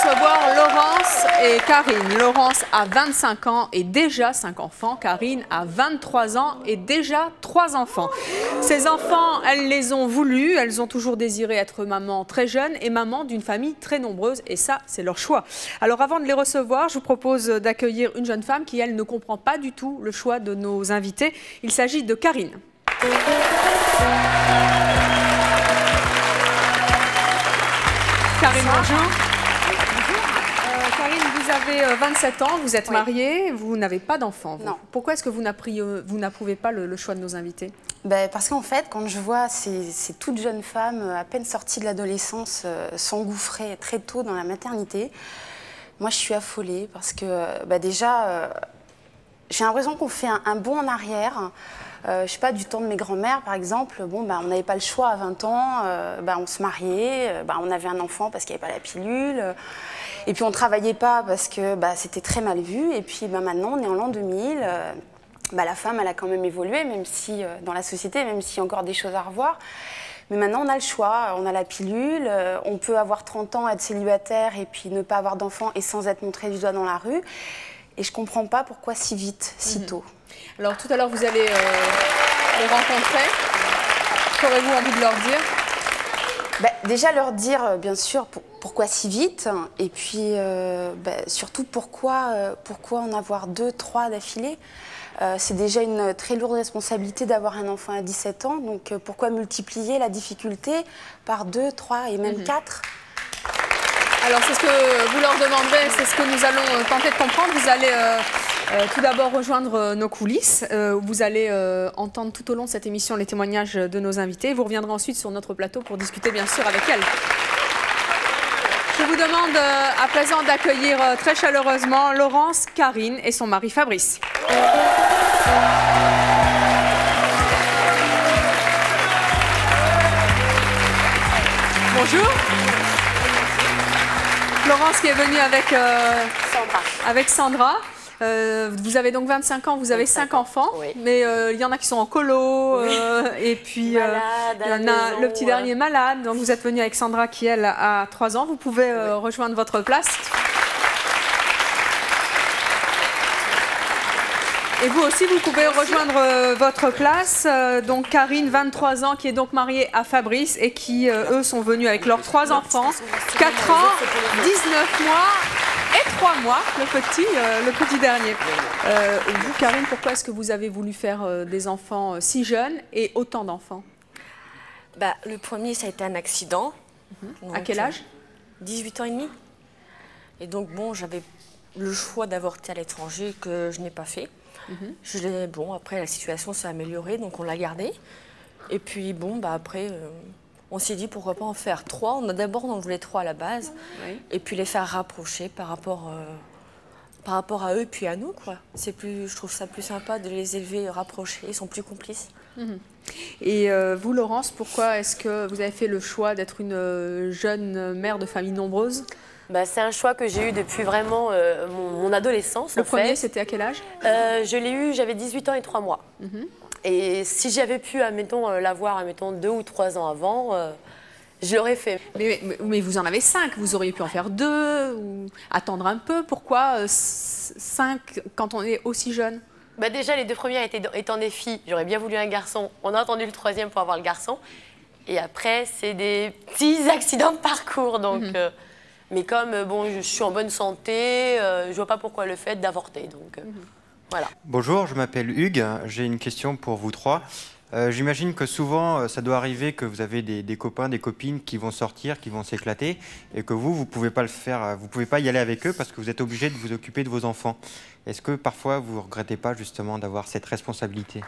recevoir Laurence et Karine. Laurence a 25 ans et déjà 5 enfants. Karine a 23 ans et déjà 3 enfants. Ces enfants, elles les ont voulus. Elles ont toujours désiré être maman très jeune et maman d'une famille très nombreuse. Et ça, c'est leur choix. Alors avant de les recevoir, je vous propose d'accueillir une jeune femme qui, elle, ne comprend pas du tout le choix de nos invités. Il s'agit de Karine. Karine, bonjour. Karine, vous avez 27 ans, vous êtes mariée, vous n'avez pas d'enfant. Non. Pourquoi est-ce que vous n'approuvez pas le choix de nos invités? Parce qu'en fait, quand je vois ces toutes jeunes femmes à peine sorties de l'adolescence s'engouffrer très tôt dans la maternité, moi je suis affolée parce que déjà, j'ai l'impression qu'on fait un bond en arrière. Je sais pas, du temps de mes grands-mères, par exemple, on n'avait pas le choix à 20 ans, on se mariait, on avait un enfant parce qu'il n'y avait pas la pilule, et puis on ne travaillait pas parce que c'était très mal vu, et puis maintenant on est en l'an 2000, la femme elle a quand même évolué, même si dans la société, même s'il y a encore des choses à revoir, mais maintenant on a le choix, on a la pilule, on peut avoir 30 ans, être célibataire et puis ne pas avoir d'enfant et sans être montré du doigt dans la rue, et je ne comprends pas pourquoi si vite, si tôt. Alors tout à l'heure, vous allez les rencontrer. Qu'aurez-vous envie de leur dire? Déjà leur dire, bien sûr, pourquoi si vite. Et puis, surtout, pourquoi en avoir 2, 3 d'affilée. C'est déjà une très lourde responsabilité d'avoir un enfant à 17 ans. Donc, pourquoi multiplier la difficulté par 2, 3 et même 4? Alors, c'est ce que vous leur demanderez, c'est ce que nous allons tenter de comprendre. Vous allez tout d'abord rejoindre nos coulisses. Vous allez entendre tout au long de cette émission les témoignages de nos invités. Vous reviendrez ensuite sur notre plateau pour discuter bien sûr avec elles. Je vous demande à présent d'accueillir très chaleureusement Laurence, Karine et son mari Fabrice. Bonjour. Laurence qui est venue avec Sandra. Vous avez donc 25 ans, vous avez 5 enfants, oui. Mais il y en a qui sont en colo, et puis il y en a le petit dernier malade. Donc vous êtes venu avec Sandra qui, elle, a 3 ans. Vous pouvez rejoindre votre place. Et vous aussi, vous pouvez rejoindre votre place. Donc Karine, 23 ans, qui est donc mariée à Fabrice et qui, eux, sont venus avec leurs 3 enfants, 4 ans, 19 mois et 3 mois, le petit dernier. Vous, Karine, pourquoi est-ce que vous avez voulu faire des enfants si jeunes et autant d'enfants? Le premier, ça a été un accident. À quel âge? 18 ans et demi. Et donc, j'avais le choix d'avorter à l'étranger que je n'ai pas fait. Après, la situation s'est améliorée, donc on l'a gardé. Et puis, après, on s'est dit pourquoi pas en faire 3. D'abord, on en voulait 3 à la base. Oui. Et puis les faire rapprocher par rapport à eux, puis à nous, quoi. Je trouve ça plus sympa de les élever rapprochés. Ils sont plus complices. Et vous, Laurence, pourquoi est-ce que vous avez fait le choix d'être une jeune mère de famille nombreuse? C'est un choix que j'ai eu depuis vraiment mon adolescence. Le premier, c'était à quel âge? Je l'ai eu, j'avais 18 ans et 3 mois. Et si j'avais pu, l'avoir, 2 ou 3 ans avant, je l'aurais fait. Mais vous en avez 5, vous auriez pu en faire 2 ou attendre un peu. Pourquoi 5 quand on est aussi jeune? Déjà, les 2 premières étant des filles, j'aurais bien voulu un garçon. On a attendu le 3e pour avoir le garçon. Et après, c'est des petits accidents de parcours. Donc, mais comme je suis en bonne santé, je ne vois pas pourquoi le fait d'avorter. Donc, voilà. Bonjour, je m'appelle Hugues. J'ai une question pour vous 3. J'imagine que souvent, ça doit arriver que vous avez des copains, des copines qui vont sortir, qui vont s'éclater, et que vous ne pouvez pas le faire, vous pouvez pas y aller avec eux parce que vous êtes obligé de vous occuper de vos enfants. Est-ce que parfois, vous ne regrettez pas justement d'avoir cette responsabilité?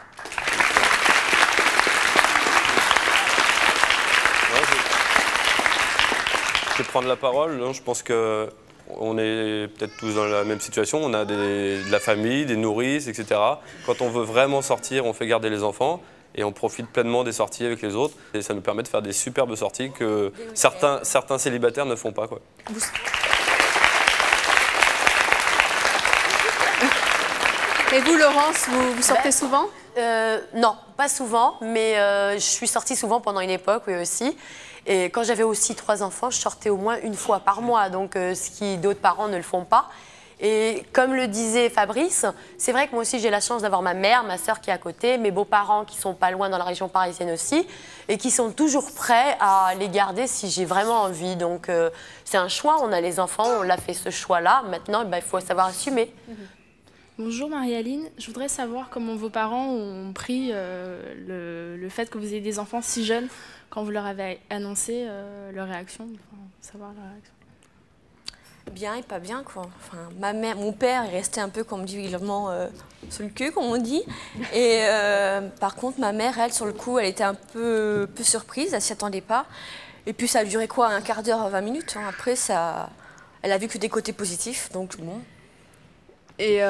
Je vais prendre la parole. Je pense qu'on est peut-être tous dans la même situation. On a de la famille, des nourrices, etc. Quand on veut vraiment sortir, on fait garder les enfants et on profite pleinement des sorties avec les autres. Et ça nous permet de faire des superbes sorties que certains célibataires ne font pas, quoi. Et vous, Laurence, vous sortez souvent? Non, pas souvent, mais je suis sortie souvent pendant une époque, oui aussi. Et quand j'avais aussi 3 enfants, je sortais au moins une fois par mois, donc ce qui d'autres parents ne le font pas. Et comme le disait Fabrice, c'est vrai que moi aussi j'ai la chance d'avoir ma mère, ma sœur qui est à côté, mes beaux-parents qui sont pas loin dans la région parisienne aussi, et qui sont toujours prêts à les garder si j'ai vraiment envie. Donc c'est un choix, on a les enfants, on l'a fait ce choix-là, maintenant il faut savoir assumer. Bonjour Marie-Aline, je voudrais savoir comment vos parents ont pris le fait que vous ayez des enfants si jeunes quand vous leur avez annoncé leur réaction, savoir leur réaction. Bien et pas bien, quoi. Enfin, mon père est resté un peu, comme on dit vulgairement, sur le cul, comme on dit. Et par contre, ma mère, elle, sur le coup, elle était un peu surprise, elle s'y attendait pas. Et puis ça a duré quoi, un quart d'heure, 20 minutes. Hein. Après, elle a vu que des côtés positifs, donc bon. Et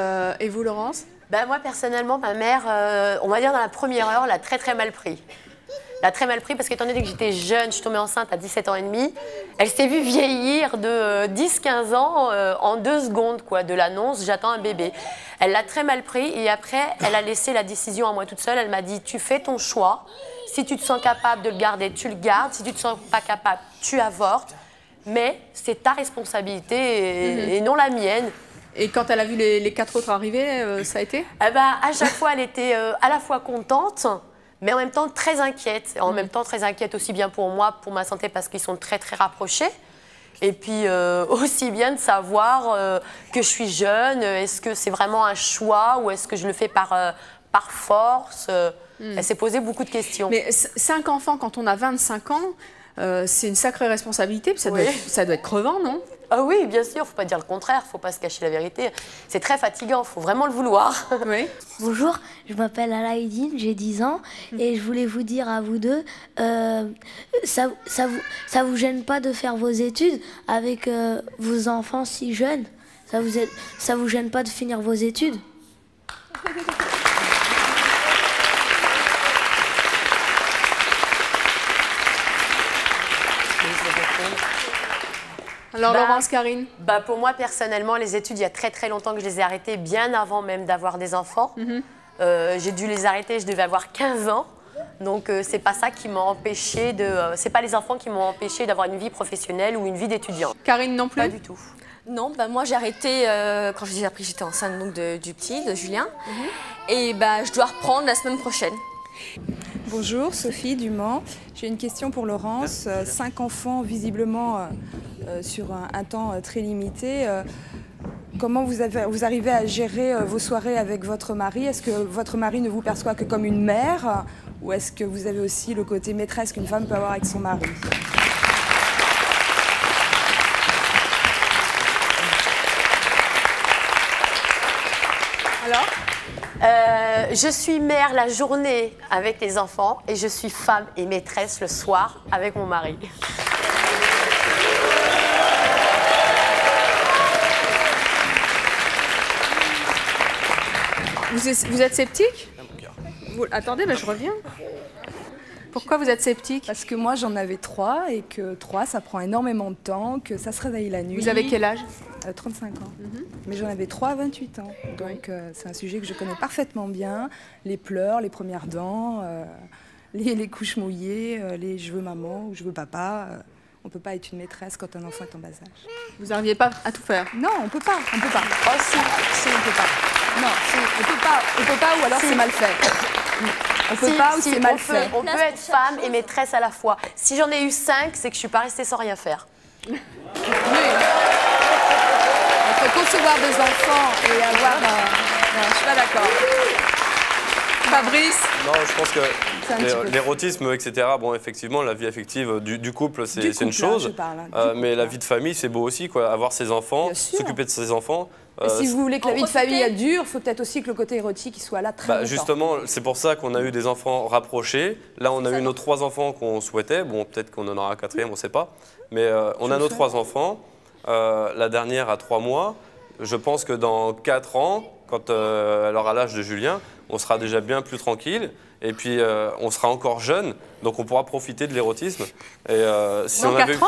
vous, Laurence? Ben, moi, personnellement, ma mère, on va dire dans la première heure, l'a très mal pris. L'a très mal pris parce qu'étant donné que j'étais jeune, je suis tombée enceinte à 17 ans et demi, elle s'est vue vieillir de 10-15 ans en 2 secondes, quoi, de l'annonce, j'attends un bébé. Elle l'a très mal pris et après, elle a laissé la décision à moi toute seule. Elle m'a dit, tu fais ton choix. Si tu te sens capable de le garder, tu le gardes. Si tu te sens pas capable, tu avortes. Mais c'est ta responsabilité et non la mienne. Et quand elle a vu les 4 autres arriver, ça a été? Eh ben, à chaque fois, elle était à la fois contente, mais en même temps très inquiète. En même temps très inquiète aussi bien pour moi, pour ma santé, parce qu'ils sont très rapprochés. Et puis aussi bien de savoir que je suis jeune, est-ce que c'est vraiment un choix ou est-ce que je le fais par force? Elle s'est posé beaucoup de questions. Mais 5 enfants quand on a 25 ans, c'est une sacrée responsabilité, puis ça doit être crevant, non? Ah oui, bien sûr, il ne faut pas dire le contraire, il ne faut pas se cacher la vérité. C'est très fatigant, il faut vraiment le vouloir. Oui. Bonjour, je m'appelle Alaïdine, j'ai 10 ans et je voulais vous dire à vous deux, ça vous gêne pas de faire vos études avec vos enfants si jeunes? Ça vous gêne pas de finir vos études? Alors Laurence, Karine? Pour moi, personnellement, les études, il y a très longtemps que je les ai arrêtées, bien avant même d'avoir des enfants. J'ai dû les arrêter, je devais avoir 15 ans. Donc c'est pas ça qui m'a empêché c'est pas les enfants qui m'ont empêché d'avoir une vie professionnelle ou une vie d'étudiant. Karine non plus? Pas du tout. Non, moi j'ai arrêté quand j'ai appris, j'étais enceinte donc, du petit, de Julien. Et je dois reprendre la semaine prochaine. Bonjour, Sophie du Mans. J'ai une question pour Laurence. 5 enfants, visiblement, sur un temps très limité. Comment vous arrivez à gérer vos soirées avec votre mari? Est-ce que votre mari ne vous perçoit que comme une mère? Ou est-ce que vous avez aussi le côté maîtresse qu'une femme peut avoir avec son mari? Alors? Je suis mère la journée avec les enfants et je suis femme et maîtresse le soir avec mon mari. Vous êtes sceptique? Attendez, je reviens. Pourquoi vous êtes sceptique? Parce que moi j'en avais 3 et que 3 ça prend énormément de temps, que ça se réveille la nuit. Vous avez quel âge? 35 ans. Mais j'en avais 3 à 28 ans. Donc c'est un sujet que je connais parfaitement bien. Les pleurs, les premières dents, les couches mouillées, les je veux maman ou je veux papa. On ne peut pas être une maîtresse quand un enfant est en bas âge. Vous n'arriviez pas à tout faire? Non, on ne peut pas. Oh si, on peut pas. Non, si, on peut pas ou alors c'est mal fait. On peut pas ou c'est mal fait. On peut être femme et maîtresse à la fois. Si j'en ai eu 5, c'est que je ne suis pas restée sans rien faire. Oui. Entre concevoir des enfants et avoir... Non, je suis pas d'accord. Fabrice? Non, je pense que l'érotisme, etc., bon, effectivement, la vie affective du couple, c'est une chose. Mais la vie de famille, c'est beau aussi, quoi. Avoir ses enfants, s'occuper de ses enfants. Et si vous voulez que la vie de famille dure, il faut peut-être aussi que le côté érotique il soit là très longtemps. Justement, c'est pour ça qu'on a eu des enfants rapprochés. Là, on a eu nos 3 enfants qu'on souhaitait. Bon, peut-être qu'on en aura un 4e, on ne sait pas. Mais on a nos 3 enfants. La dernière a 3 mois. Je pense que dans 4 ans, quand elle aura l'âge de Julien, on sera déjà bien plus tranquille. Et puis, on sera encore jeune. Donc, on pourra profiter de l'érotisme. Si dans 4 ans?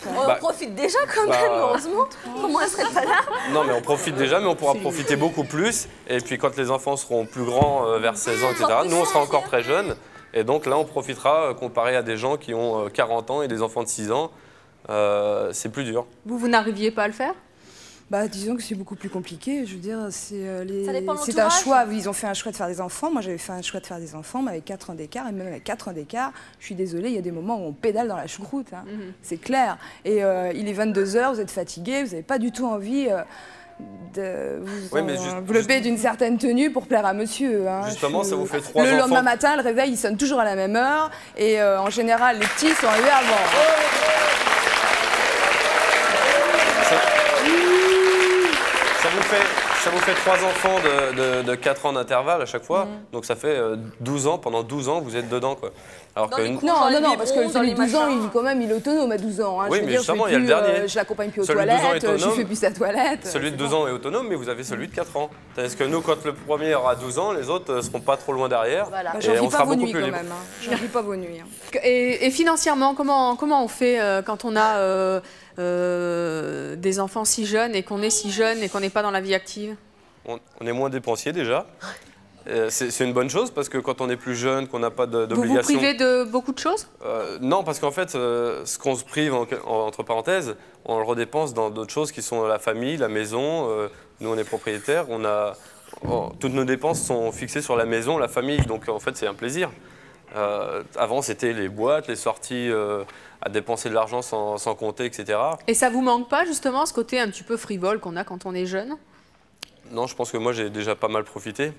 On profite déjà quand même, heureusement. Comment elle serait pas là? Non, mais on profite déjà, mais on pourra profiter beaucoup plus. Et puis quand les enfants seront plus grands, vers 16 ans, etc., nous, on sera encore très jeunes. Et donc là, on profitera comparé à des gens qui ont 40 ans et des enfants de 6 ans. C'est plus dur. Vous n'arriviez pas à le faire? Bah, disons que c'est beaucoup plus compliqué. Je veux dire, c'est c'est un choix. Ils ont fait un choix de faire des enfants. Moi, j'avais fait un choix de faire des enfants, mais avec 4 ans d'écart. Et même avec 4 ans d'écart, je suis désolée, il y a des moments où on pédale dans la choucroute. Hein. C'est clair. Et il est 22 h, vous êtes fatigué, vous n'avez pas du tout envie de vous envelopper d'une certaine tenue pour plaire à monsieur. Hein. Justement, ça vous fait 3 enfants. Le lendemain matin, le réveil, il sonne toujours à la même heure. Et en général, les petits sont arrivés avant. Ça vous fait 3 enfants de 4 ans d'intervalle à chaque fois, donc ça fait 12 ans, pendant 12 ans vous êtes dedans quoi. Alors que non, parce que celui de 12 ans, il est autonome à 12 ans. Hein. Oui, mais justement, il y a le dernier. Je l'accompagne plus aux toilettes, je fais plus sa toilette. Celui de 12 ans est autonome, mais vous avez celui de 4 ans. Tandis que nous, quand le premier aura 12 ans, les autres ne seront pas trop loin derrière. Voilà. Et on sera beaucoup plus libre. Je n'en vis pas vos nuits. Et financièrement, comment on fait quand on a des enfants si jeunes et qu'on est si jeune et qu'on n'est pas dans la vie active? On est moins dépensier déjà. C'est une bonne chose parce que quand on est plus jeune, qu'on n'a pas d'obligation... Vous vous privez de beaucoup de choses? Non, parce qu'en fait, ce qu'on se prive, entre parenthèses, on le redépense dans d'autres choses qui sont la famille, la maison. Nous, on est propriétaires. Toutes nos dépenses sont fixées sur la maison, la famille. Donc, en fait, c'est un plaisir. Avant, c'était les boîtes, les sorties à dépenser de l'argent sans compter, etc. Et ça vous manque pas, justement, ce côté un petit peu frivole qu'on a quand on est jeune? Non, je pense que moi, j'ai déjà pas mal profité.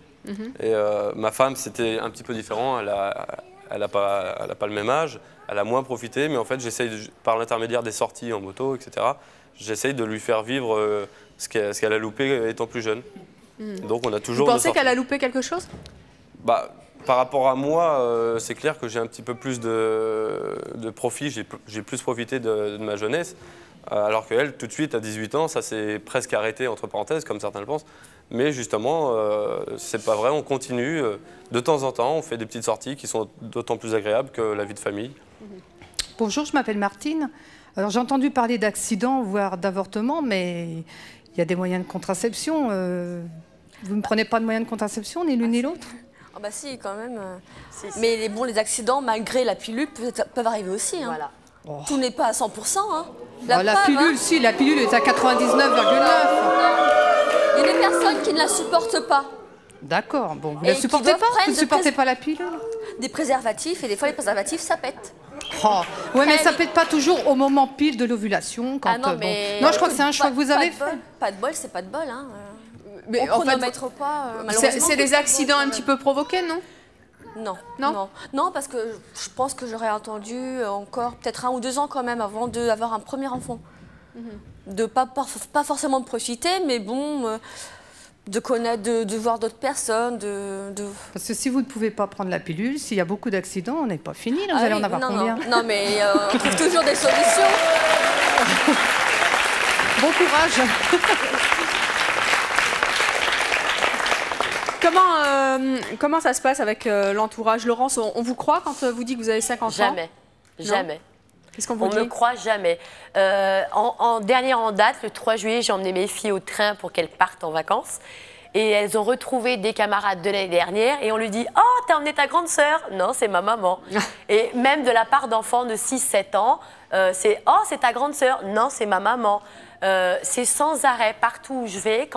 Et ma femme, c'était un petit peu différent. Elle a pas le même âge. Elle a moins profité. Mais en fait, j'essaye, par l'intermédiaire des sorties en moto, etc., j'essaye de lui faire vivre ce qu'elle a loupé étant plus jeune. Donc, on a toujours... Vous pensez qu'elle a loupé quelque chose? Par rapport à moi, c'est clair que j'ai un petit peu plus de profit. J'ai plus profité de ma jeunesse. Alors qu'elle, tout de suite, à 18 ans, ça s'est presque arrêté, entre parenthèses, comme certains le pensent. Mais justement, c'est pas vrai, on continue. De temps en temps, on fait des petites sorties qui sont d'autant plus agréables que la vie de famille. Bonjour, je m'appelle Martine. Alors, j'ai entendu parler d'accidents, voire d'avortements, mais il y a des moyens de contraception. Vous ne prenez pas de moyens de contraception, ni l'une ni l'autre? Ah bah si, quand même. Mais les accidents, malgré la pilule, peuvent arriver aussi. Hein. Voilà. Oh. Tout n'est pas à 100%. Hein. La pilule, si, la pilule est à 99,9. Il y a des personnes qui ne la supportent pas. D'accord, bon, vous ne la supportez pas? Vous ne supportez pas la pilule? Des préservatifs, et des fois les préservatifs, ça pète. Oh. Oui, mais ça ne pète pas toujours au moment pile de l'ovulation. Non, je crois que c'est un choix que vous avez fait. Pas de bol, c'est pas de bol. Hein. Mais on chronomètre pas, malheureusement. C'est des accidents un petit peu provoqués, non? Non, parce que je pense que j'aurais attendu encore peut-être 1 ou 2 ans quand même avant d'avoir un premier enfant. De pas forcément de profiter, mais bon, de connaître, de voir d'autres personnes. Parce que si vous ne pouvez pas prendre la pilule, s'il y a beaucoup d'accidents, on n'est pas fini. Là, vous allez en avoir combien? Non, mais on trouve toujours des solutions. Bon courage. Comment ça se passe avec l'entourage? Laurence, on vous croit quand vous dit que vous avez 50 ans? Jamais, jamais. Qu'est-ce qu'on vous dit? On ne me croit jamais. Dernière en date, le 3 juillet, j'ai emmené mes filles au train pour qu'elles partent en vacances. Et elles ont retrouvé des camarades de l'année dernière et on lui dit « Oh, t'as emmené ta grande sœur ?» Non, c'est ma maman. Et même de la part d'enfants de 6-7 ans, c'est « Oh, c'est ta grande sœur ?» Non, c'est ma maman. C'est sans arrêt, partout où je vais,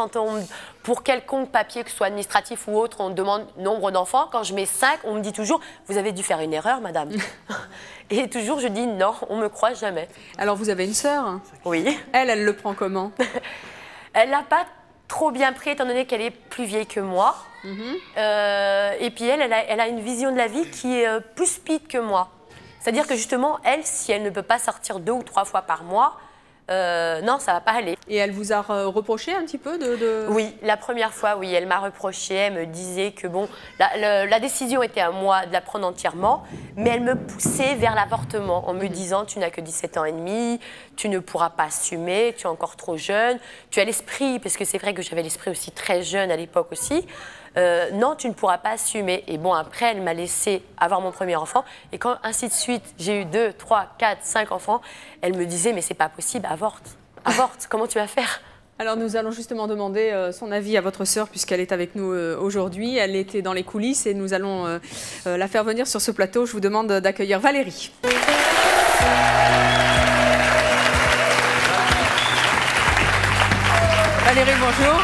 pour quelconque papier, que ce soit administratif ou autre, on demande nombre d'enfants. Quand je mets 5, on me dit toujours « Vous avez dû faire une erreur, madame ?» Et toujours, je dis « Non, on ne me croit jamais. » Alors, vous avez une sœur? Oui. Elle le prend comment? Elle l'a pas trop bien pris, étant donné qu'elle est plus vieille que moi. Et puis elle a une vision de la vie qui est plus speed que moi. C'est-à-dire que justement, elle, si elle ne peut pas sortir 2 ou 3 fois par mois, non, ça ne va pas aller. Et elle vous a reproché un petit peu Oui, la première fois, oui, elle m'a reproché, elle me disait que bon, la décision était à moi de la prendre entièrement, mais elle me poussait vers l'avortement en me disant « Tu n'as que 17 ans et demi, tu ne pourras pas assumer, tu es encore trop jeune, tu as l'esprit, parce que c'est vrai que j'avais l'esprit aussi très jeune à l'époque aussi, non, tu ne pourras pas assumer. » Et bon, après, elle m'a laissé avoir mon premier enfant. Et quand, ainsi de suite, j'ai eu 2, 3, 4, 5 enfants, elle me disait « Mais c'est pas possible, avorte. Avorte, comment tu vas faire ?» Alors nous allons justement demander son avis à votre sœur puisqu'elle est avec nous aujourd'hui. Elle était dans les coulisses et nous allons la faire venir sur ce plateau. Je vous demande d'accueillir Valérie. Valérie, bonjour.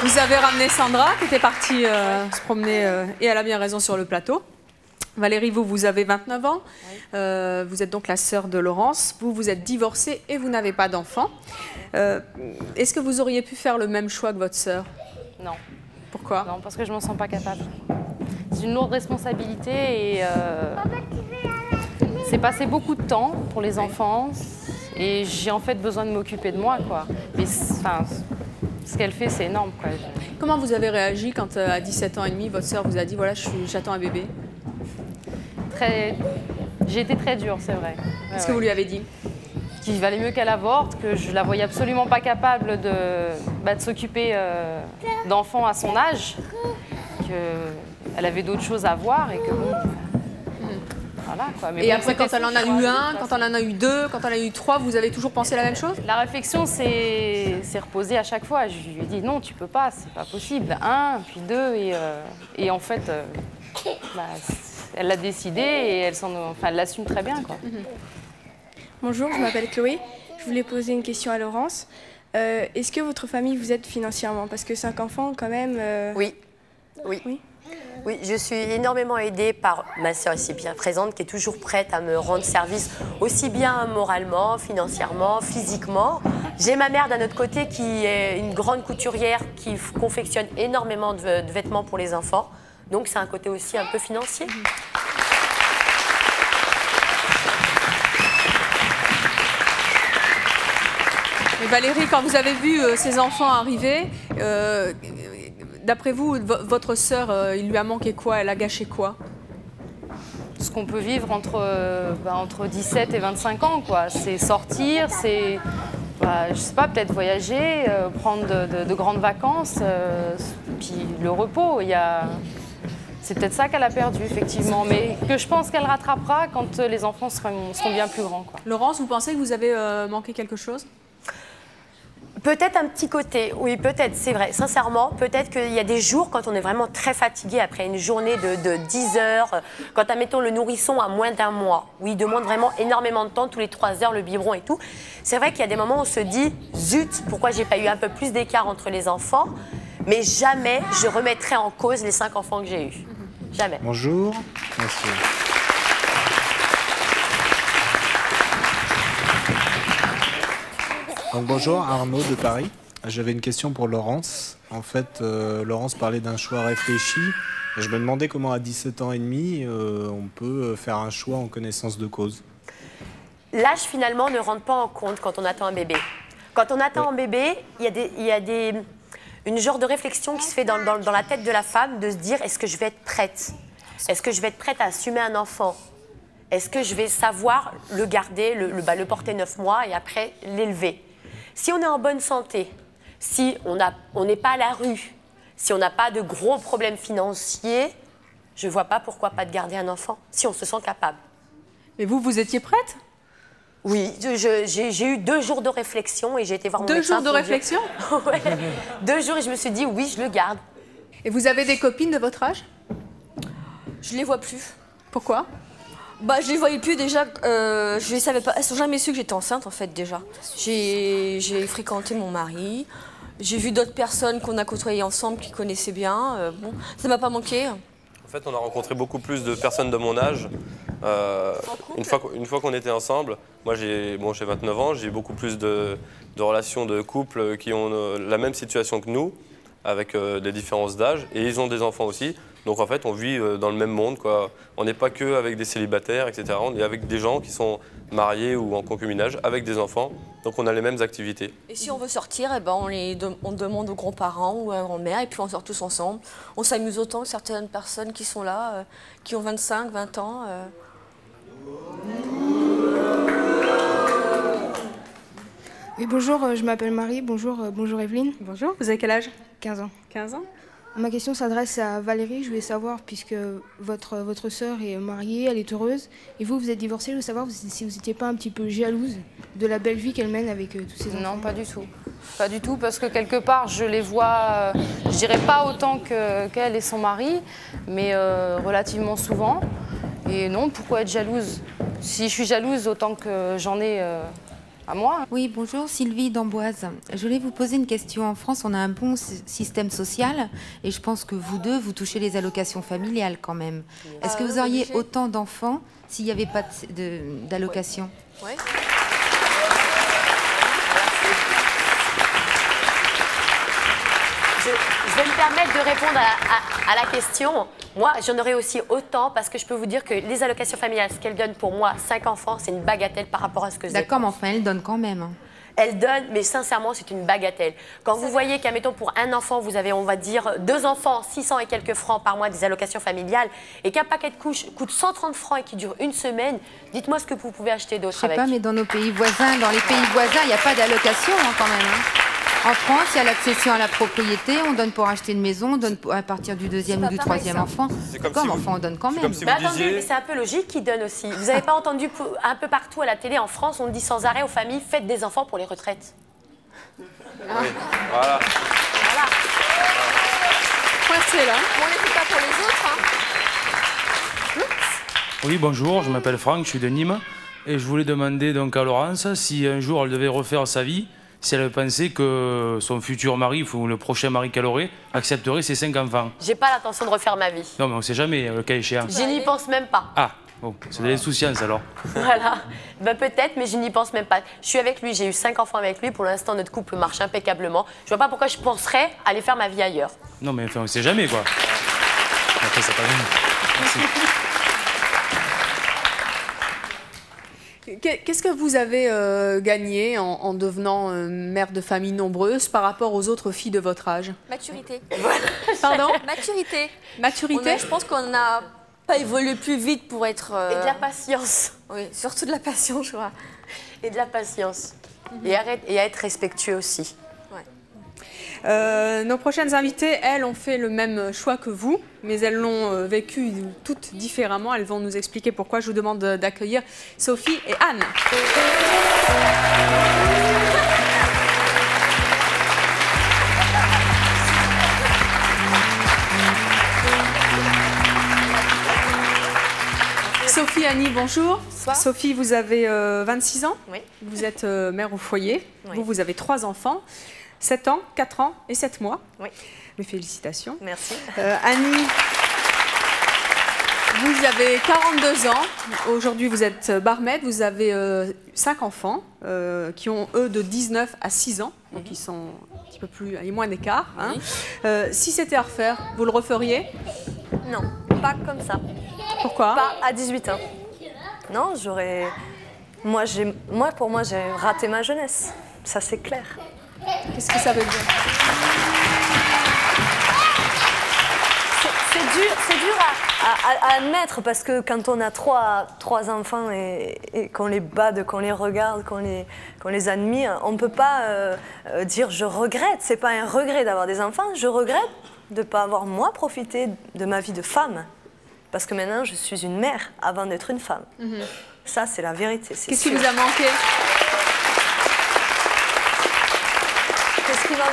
Vous avez ramené Sandra qui était partie se promener et elle a bien raison sur le plateau. Valérie, vous avez 29 ans, oui. Vous êtes donc la sœur de Laurence, vous êtes divorcée et vous n'avez pas d'enfant. Est-ce que vous auriez pu faire le même choix que votre sœur? Non. Pourquoi? Non, parce que je ne m'en sens pas capable. C'est une lourde responsabilité et c'est passé beaucoup de temps pour les enfants et j'ai en fait besoin de m'occuper de moi, quoi. Mais enfin, ce qu'elle fait, c'est énorme, quoi. Comment vous avez réagi quand à 17 ans et demi, votre sœur vous a dit voilà, j'attends un bébé? J'ai été très dure, c'est vrai. Qu'est-ce que vous lui avez dit? Qu'il valait mieux qu'elle avorte, que je la voyais absolument pas capable de s'occuper d'enfants à son âge, qu'elle avait d'autres choses à voir et que bon... Voilà, quoi. Mais et bon, après, quand elle en a eu un, quand elle en a eu deux, quand elle en a eu trois, vous avez toujours pensé la même chose? La réflexion s'est reposée à chaque fois. Je lui ai dit non, tu peux pas, c'est pas possible. Un, puis deux, et en fait, elle l'a décidé et elle l'assume très bien, quoi. Bonjour, je m'appelle Chloé. Je voulais poser une question à Laurence. Est-ce que votre famille vous aide financièrement? Parce que 5 enfants, quand même... Oui. Oui, je suis énormément aidée par ma sœur ici bien présente qui est toujours prête à me rendre service aussi bien moralement, financièrement, physiquement. J'ai ma mère d'un autre côté qui est une grande couturière qui confectionne énormément de vêtements pour les enfants. Donc c'est un côté aussi un peu financier. Mais Valérie, quand vous avez vu ces enfants arriver, d'après vous, votre sœur, il lui a manqué quoi? Elle a gâché quoi? Ce qu'on peut vivre entre 17 et 25 ans, quoi. C'est sortir, c'est, je sais pas, peut-être voyager, prendre de grandes vacances, puis le repos. C'est peut-être ça qu'elle a perdu, effectivement, mais que je pense qu'elle rattrapera quand les enfants seront bien plus grands, quoi. Laurence, vous pensez que vous avez manqué quelque chose? Peut-être un petit côté, oui, peut-être, c'est vrai. Sincèrement, peut-être qu'il y a des jours quand on est vraiment très fatigué après une journée de 10 heures, quand, admettons, le nourrisson a moins d'1 mois, où il demande vraiment énormément de temps, tous les 3 heures, le biberon et tout. C'est vrai qu'il y a des moments où on se dit, zut, pourquoi j'ai pas eu un peu plus d'écart entre les enfants? Mais jamais je remettrai en cause les 5 enfants que j'ai eus. Jamais. Bonjour. Merci. Donc, bonjour, Arnaud de Paris. J'avais une question pour Laurence. En fait, Laurence parlait d'un choix réfléchi. Et je me demandais comment à 17 ans et demi, on peut faire un choix en connaissance de cause. L'âge, finalement, ne rentre pas en compte quand on attend un bébé. Quand on attend un bébé, il y a une genre de réflexion qui se fait dans la tête de la femme de se dire, est-ce que je vais être prête? Est-ce que je vais être prête à assumer un enfant? Est-ce que je vais savoir le garder, le porter 9 mois et après l'élever? Si on est en bonne santé, si on n'est pas à la rue, si on n'a pas de gros problèmes financiers, je ne vois pas pourquoi pas de garder un enfant, si on se sent capable. Mais vous étiez prête? Oui, j'ai eu 2 jours de réflexion et j'ai été voir mon médecin. 2 jours de réflexion? Ouais, 2 jours et je me suis dit oui, je le garde. Et vous avez des copines de votre âge? Je les vois plus. Pourquoi? Je les voyais plus déjà, je les savais pas, elles n'ont jamais su que j'étais enceinte en fait déjà. J'ai fréquenté mon mari, j'ai vu d'autres personnes qu'on a côtoyées ensemble qui connaissaient bien, bon, ça m'a pas manqué. En fait, on a rencontré beaucoup plus de personnes de mon âge. Une fois qu'on était ensemble, moi j'ai 29 ans, j'ai beaucoup plus de relations de couples qui ont la même situation que nous, avec des différences d'âge, et ils ont des enfants aussi. Donc en fait, on vit dans le même monde, quoi. On n'est pas que avec des célibataires, etc. On est avec des gens qui sont mariés ou en concubinage, avec des enfants. Donc on a les mêmes activités. Et si on veut sortir, on demande aux grands-parents ou à la grand-mère, et puis on sort tous ensemble. On s'amuse autant que certaines personnes qui sont là, qui ont 25, 20 ans. Oui, bonjour, je m'appelle Marie. Bonjour, bonjour Evelyne. Bonjour, vous avez quel âge? 15 ans. 15 ans. Ma question s'adresse à Valérie. Je voulais savoir, puisque votre sœur est mariée, elle est heureuse, et vous, vous êtes divorcée, je veux savoir si vous n'étiez pas un petit peu jalouse de la belle vie qu'elle mène avec tous ses enfants. Non, pas du tout. Pas du tout, parce que quelque part, je les vois, je dirais pas autant qu'elle et son mari, mais relativement souvent. Et non, pourquoi être jalouse? Si je suis jalouse, autant que j'en ai à moi. Oui, bonjour, Sylvie d'Amboise. Je voulais vous poser une question. En France, on a un bon système social et je pense que vous deux, vous touchez les allocations familiales quand même. Est-ce que vous auriez autant d'enfants s'il n'y avait pas d'allocations? Oui. Je vais me permettre de répondre à la question. Moi, j'en aurais aussi autant parce que je peux vous dire que les allocations familiales, ce qu'elles donnent pour moi, 5 enfants, c'est une bagatelle par rapport à ce que je D'accord, mais enfin, elles donnent quand même. Elles donnent, mais sincèrement, c'est une bagatelle. Quand vous voyez qu'à, mettons, pour un enfant, vous avez, on va dire, 2 enfants, 600 et quelques francs par mois des allocations familiales, et qu'un paquet de couches coûte 130 francs et qui dure une semaine, dites-moi ce que vous pouvez acheter d'autre avec. Je sais pas, mais dans nos pays voisins, dans les pays voisins, il n'y a pas d'allocation quand même. En France, il y a l'accession à la propriété, on donne pour acheter une maison, on donne à partir du 2e ou du 3e enfant. Comme enfant, on donne quand même. Mais attendez, c'est un peu logique qu'ils donnent aussi. Vous n'avez pas entendu un peu partout à la télé en France, on dit sans arrêt aux familles, faites des enfants pour les retraites. Oui, voilà. Coincé là. On ne les fait pas pour les autres. Hein. Oui, bonjour, je m'appelle Franck, je suis de Nîmes. Et je voulais demander donc à Laurence si un jour elle devait refaire sa vie, si elle pensait que son futur mari, ou le prochain mari qu'elle aurait, accepterait ses 5 enfants. J'ai pas l'intention de refaire ma vie. Non, mais on ne sait jamais, le cas échéant. Je n'y pense même pas. Ah, bon, c'est de l'insouciance alors. Voilà. Ben, peut-être, mais je n'y pense même pas. Je suis avec lui, j'ai eu 5 enfants avec lui. Pour l'instant, notre couple marche impeccablement. Je vois pas pourquoi je penserais aller faire ma vie ailleurs. Non, mais enfin, on ne sait jamais, quoi. Après, c'est pas grave. Merci. Qu'est-ce que vous avez gagné en devenant mère de famille nombreuse par rapport aux autres filles de votre âge? Maturité. Pardon? Maturité. Maturité? Je pense qu'on n'a pas évolué plus vite pour être... Et de la patience. Oui, surtout de la patience, je crois. Et de la patience. Et à être respectueux aussi. Nos prochaines invitées, elles, ont fait le même choix que vous, mais elles l'ont vécu toutes différemment. Elles vont nous expliquer pourquoi. Je vous demande d'accueillir Sophie et Anne. Sophie, Annie, bonjour. Bonsoir. Sophie, vous avez 26 ans. Oui. Vous êtes mère au foyer. Oui. Vous avez 3 enfants. 7 ans, 4 ans et 7 mois. Oui. Mes félicitations. Merci. Annie, vous avez 42 ans. Aujourd'hui, vous êtes barmaid. Vous avez 5 enfants qui ont, eux, de 19 à 6 ans. Donc, ils sont un petit peu plus... Il y a moins d'écart. Hein. Si c'était à refaire, vous le referiez? Non, pas comme ça. Pourquoi? Pas à 18 ans. Non, j'aurais... Moi, pour moi, j'ai raté ma jeunesse. Ça, c'est clair. Qu'est-ce que ça veut dire? C'est dur à admettre parce que quand on a trois enfants et qu'on les bade, qu'on les regarde, qu'on les admire, on ne peut pas dire je regrette. C'est pas un regret d'avoir des enfants. Je regrette de ne pas avoir moi profité de ma vie de femme. Parce que maintenant je suis une mère avant d'être une femme. Ça c'est la vérité. Qu'est-ce qui vous a manqué? Qu'est-ce qui m'a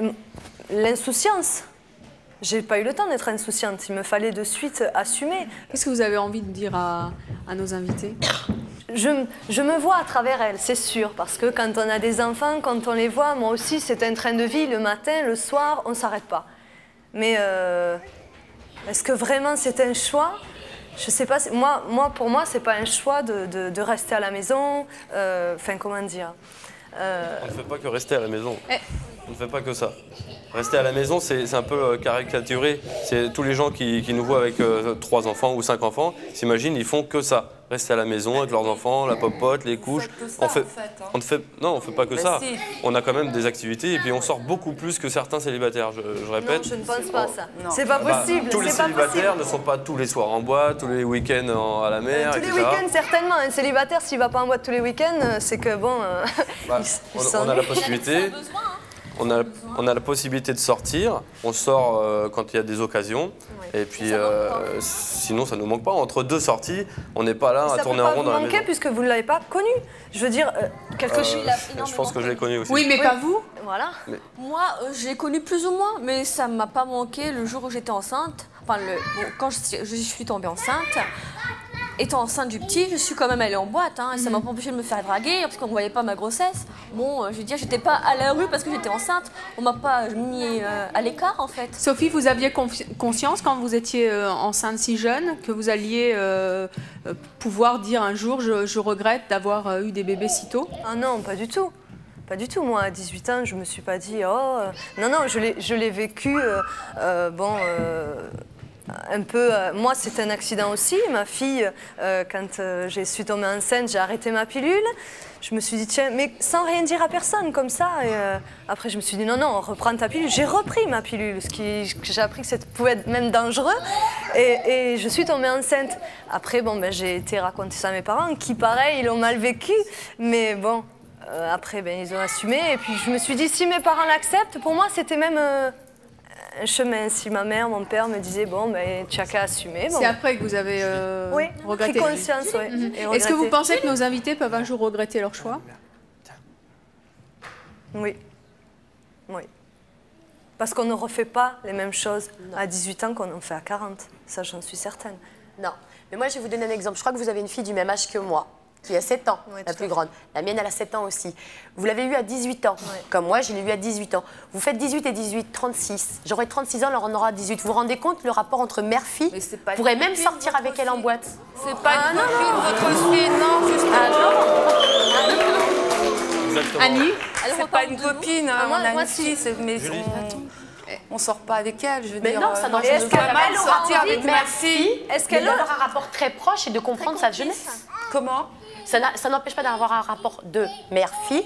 manqué? L'insouciance. J'ai pas eu le temps d'être insouciante. Il me fallait de suite assumer. Qu'est-ce que vous avez envie de dire à nos invités? Je me vois à travers elles, c'est sûr. Parce que quand on a des enfants, quand on les voit, moi aussi, c'est un train de vie. Le matin, le soir, on ne s'arrête pas. Mais est-ce que vraiment c'est un choix? Je sais pas. Pour moi, c'est pas un choix de rester à la maison. Enfin, comment dire? On ne fait pas que rester à la maison. On ne fait pas que ça. Rester à la maison, c'est un peu caricaturé. C'est tous les gens qui nous voient avec 3 enfants ou 5 enfants, s'imaginent, ils font que ça. Rester à la maison avec leurs enfants, la popote, les couches. Non, on ne fait pas que ça. Si. On a quand même des activités et puis on sort beaucoup plus que certains célibataires, je répète. Non, je ne pense pas ça. C'est pas possible. Tous les célibataires ne sont pas tous les soirs en boîte, tous les week-ends à la mer, tous etc. les week-ends, certainement. Un célibataire, s'il ne va pas en boîte tous les week-ends, c'est que bon... on a la possibilité. on a la possibilité de sortir. On sort quand il y a des occasions. Et puis, sinon, ça ne nous manque pas. Entre deux sorties, on n'est pas là à tourner en rond dans la maison. Ça peut pas vous manquer puisque vous ne l'avez pas connu. Je veux dire, quelque chose... Je pense que je l'ai connu aussi. Oui, mais pas vous. Voilà. Moi, je l'ai connu plus ou moins, mais ça ne m'a pas manqué le jour où j'étais enceinte. Enfin, quand je suis tombée enceinte, étant enceinte du petit, je suis quand même allée en boîte. Hein, et ça m'a pas empêché de me faire draguer parce qu'on ne voyait pas ma grossesse. Bon, je veux dire, j'étais pas à la rue parce que j'étais enceinte. On m'a pas mis à l'écart, en fait. Sophie, vous aviez conscience quand vous étiez enceinte si jeune que vous alliez pouvoir dire un jour je regrette d'avoir eu des bébés si tôt? Ah non, pas du tout. Pas du tout. Moi, à 18 ans, je me suis pas dit oh. Non, non, je l'ai vécu. Un peu. Moi, c'est un accident aussi. Ma fille, quand je suis tombée enceinte, j'ai arrêté ma pilule. Je me suis dit, tiens, mais sans rien dire à personne, comme ça. Et, après, je me suis dit, non, non, reprends ta pilule. J'ai repris ma pilule, j'ai appris que ça pouvait être même dangereux. Et je suis tombée enceinte. Après, bon, ben, j'ai été raconter ça à mes parents, qui, pareil, ils l'ont mal vécu. Mais bon, après, ben, ils ont assumé. Et puis, je me suis dit, si mes parents l'acceptent, pour moi, c'était même... un chemin. Si ma mère, mon père me disaient bon, ben, tu n'as qu'à assumer. Bon. C'est après que vous avez regretté. Pris conscience, oui. Est-ce que vous pensez que nos invités peuvent un jour regretter leur choix? Oui. Oui. Parce qu'on ne refait pas les mêmes choses à 18 ans qu'on en fait à 40. Ça, j'en suis certaine. Non. Mais moi, je vais vous donner un exemple. Je crois que vous avez une fille du même âge que moi, qui a 7 ans, la plus grande. La mienne, elle a 7 ans aussi. Vous l'avez eu à 18 ans, comme moi, je l'ai eu à 18 ans. Vous faites 18 et 18, 36. J'aurai 36 ans, elle en aura 18. Vous vous rendez compte, le rapport entre mère-fille? Vous pourrez même sortir avec elle en boîte. C'est pas une copine, votre fille, non, justement. Annie? C'est pas une copine, on a une fille, mais on sort pas avec elle, je veux dire. Mais non, ça n'en est-ce pas mal sortir avec avec ma ma fille. Est-ce qu'elle aura un rapport très proche et de comprendre sa jeunesse? Comment? Ça n'empêche pas d'avoir un rapport de mère-fille,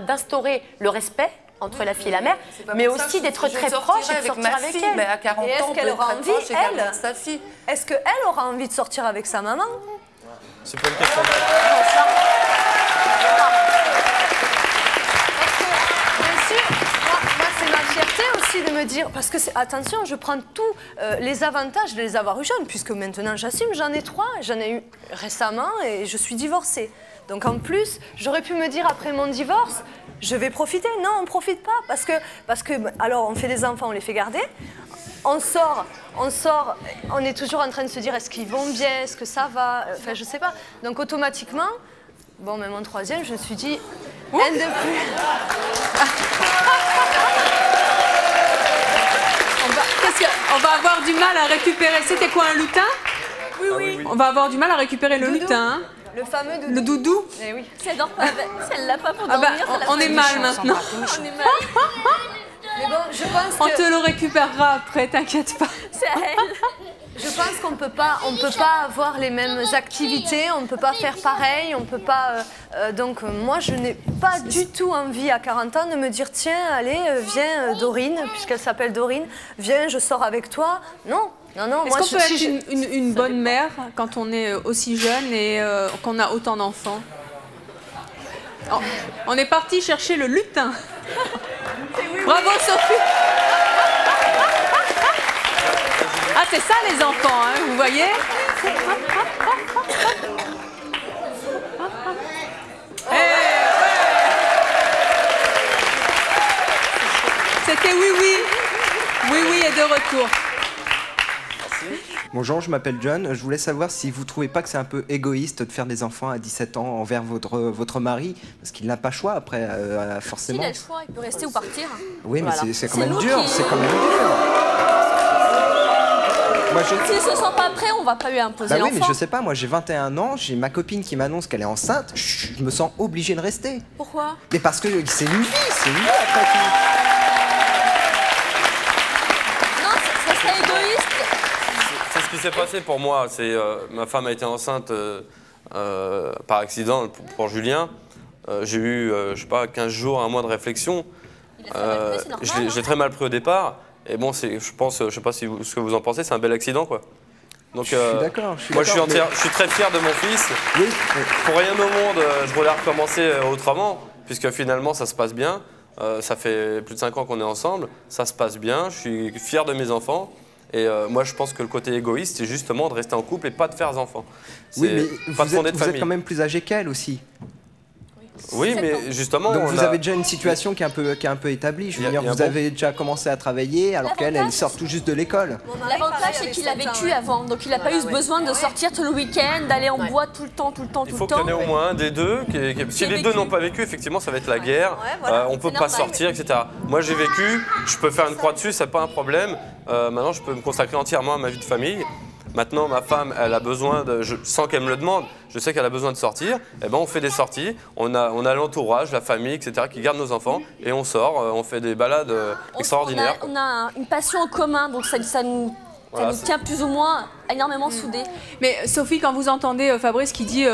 d'instaurer le respect entre la fille et la mère, mais aussi d'être très proche et de sortir avec elle. Mais à 40 ans, est-ce qu'elle aura envie, elle, sa fille? Est-ce qu'elle aura envie de sortir avec sa maman? C'est pas une question. C'est ma fierté aussi de me dire, parce que attention, je prends tous les avantages de les avoir eu jeunes, puisque maintenant j'assume, j'en ai 3, j'en ai eu récemment et je suis divorcée. Donc en plus, j'aurais pu me dire après mon divorce, je vais profiter. Non, on ne profite pas, parce que alors on fait des enfants, on les fait garder, on sort, on est toujours en train de se dire est-ce qu'ils vont bien, est-ce que ça va, enfin je sais pas. Donc automatiquement, bon, même en 3e, je me suis dit, un de plus. On va avoir du mal à récupérer. C'était quoi, un lutin? Oui, oui. On va avoir du mal à récupérer le lutin. Hein. Le fameux doudou. Le doudou. Eh oui. Si elle dort pas, si elle l'a pas pour Ah bah, dormir, on est mal maintenant. On est mal. Mais bon, je pense On que... te le récupérera après, t'inquiète pas. C'est à elle. Je pense qu'on ne peut pas avoir les mêmes activités, on ne peut pas faire pareil, on ne peut pas... donc moi, je n'ai pas du tout envie à 40 ans de me dire tiens, allez, viens Dorine, puisqu'elle s'appelle Dorine, viens, je sors avec toi. Non, non, non. Est-ce qu'on peut être une bonne mère quand on est aussi jeune et qu'on a autant d'enfants? On est parti chercher le lutin. Bravo Sophie. Ah, c'est ça les enfants, hein, vous voyez? C'était oui, oui. Oui, oui, et de retour. Bonjour, je m'appelle John. Je voulais savoir si vous trouvez pas que c'est un peu égoïste de faire des enfants à 17 ans envers votre mari, parce qu'il n'a pas le choix après, forcément. S'il a le choix, il peut rester ou partir. Oui, mais Voilà. c'est quand même dur. C'est quand même dur. S'il se sent pas prêt, on va pas lui imposer Bah oui, l'enfant. mais je sais pas, moi j'ai 21 ans, j'ai ma copine qui m'annonce qu'elle est enceinte, je me sens obligé de rester. Pourquoi? Mais parce que c'est une vie après tout. Non, ça serait égoïste. C'est ce qui s'est passé pour moi. Ma femme a été enceinte par accident pour Julien. J'ai eu, je sais pas, 15 jours, un mois de réflexion. Je l'ai très mal pris au départ. Et bon, je pense, je sais pas ce que vous en pensez, c'est un bel accident, quoi. Donc, je suis d'accord. Moi, je suis très fier de mon fils. Oui. Pour rien au monde, je voulais recommencer autrement, puisque finalement, ça se passe bien. Ça fait plus de 5 ans qu'on est ensemble, ça se passe bien, je suis fier de mes enfants. Et moi, je pense que le côté égoïste, c'est justement de rester en couple et pas de faire enfants. Oui, mais pas de fonder de vous êtes famille. quand même plus âgé qu'elle aussi. Oui, mais justement... Donc vous avez déjà une situation qui est un peu établie. Je veux dire, vous avez déjà commencé à travailler alors qu'elle, elle sort tout juste de l'école. L'avantage, c'est qu'il a vécu avant, donc il n'a pas eu ce besoin de sortir tout le week-end, d'aller en boîte tout le temps. Il faut qu'il y en ait au moins un des deux. Si les deux n'ont pas vécu, effectivement, ça va être la guerre. On ne peut pas sortir, etc. Moi, j'ai vécu, je peux faire une croix dessus, c'est pas un problème. Maintenant, je peux me consacrer entièrement à ma vie de famille. Maintenant, ma femme, elle a besoin, sans qu'elle me le demande, je sais qu'elle a besoin de sortir. Eh ben, on fait des sorties, on a l'entourage, la famille, etc., qui garde nos enfants, et on sort, on fait des balades extraordinaires. On a une passion en commun, donc ça nous tient plus ou moins énormément soudés. Mais Sophie, quand vous entendez Fabrice qui dit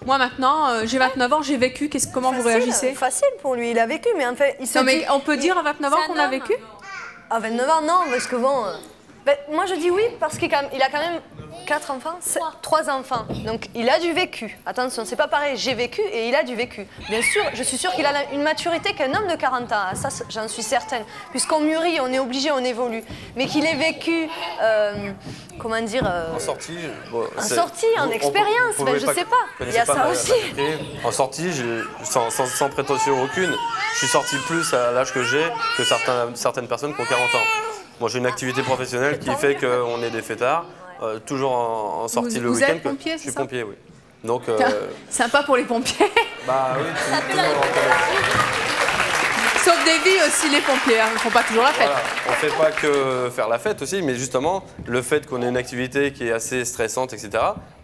moi maintenant, j'ai 29 ans, j'ai vécu, comment vous réagissez? Facile pour lui, il a vécu, mais en fait, il se dit... mais on peut dire à 29 ans qu'on a vécu? À 29 ans, non, parce que bon... Ben, moi je dis oui parce qu'il a quand même 4 enfants, 3 enfants. Donc il a du vécu. Attention, c'est pas pareil, j'ai vécu et il a du vécu. Bien sûr, je suis sûre qu'il a une maturité qu'un homme de 40 ans. Ça, j'en suis certaine. Puisqu'on mûrit, on est obligé, on évolue. Mais qu'il ait vécu, comment dire... En sortie, en expérience, ben, je sais pas. Il y a ça aussi. En sortie, sans prétention aucune, je suis sorti plus à l'âge que j'ai que certaines personnes qui ont 40 ans. Moi, j'ai une activité professionnelle qui fait qu'on est des fêtards, toujours en sortie le week-end. Vous êtes pompier, c'est ça? Je suis pompier, oui. Donc, sympa pour les pompiers. Bah oui, tout le monde Sauf des vies aussi, les pompiers, ils ne font pas toujours la fête. Voilà. On ne fait pas que faire la fête aussi, mais justement, le fait qu'on ait une activité qui est assez stressante, etc.,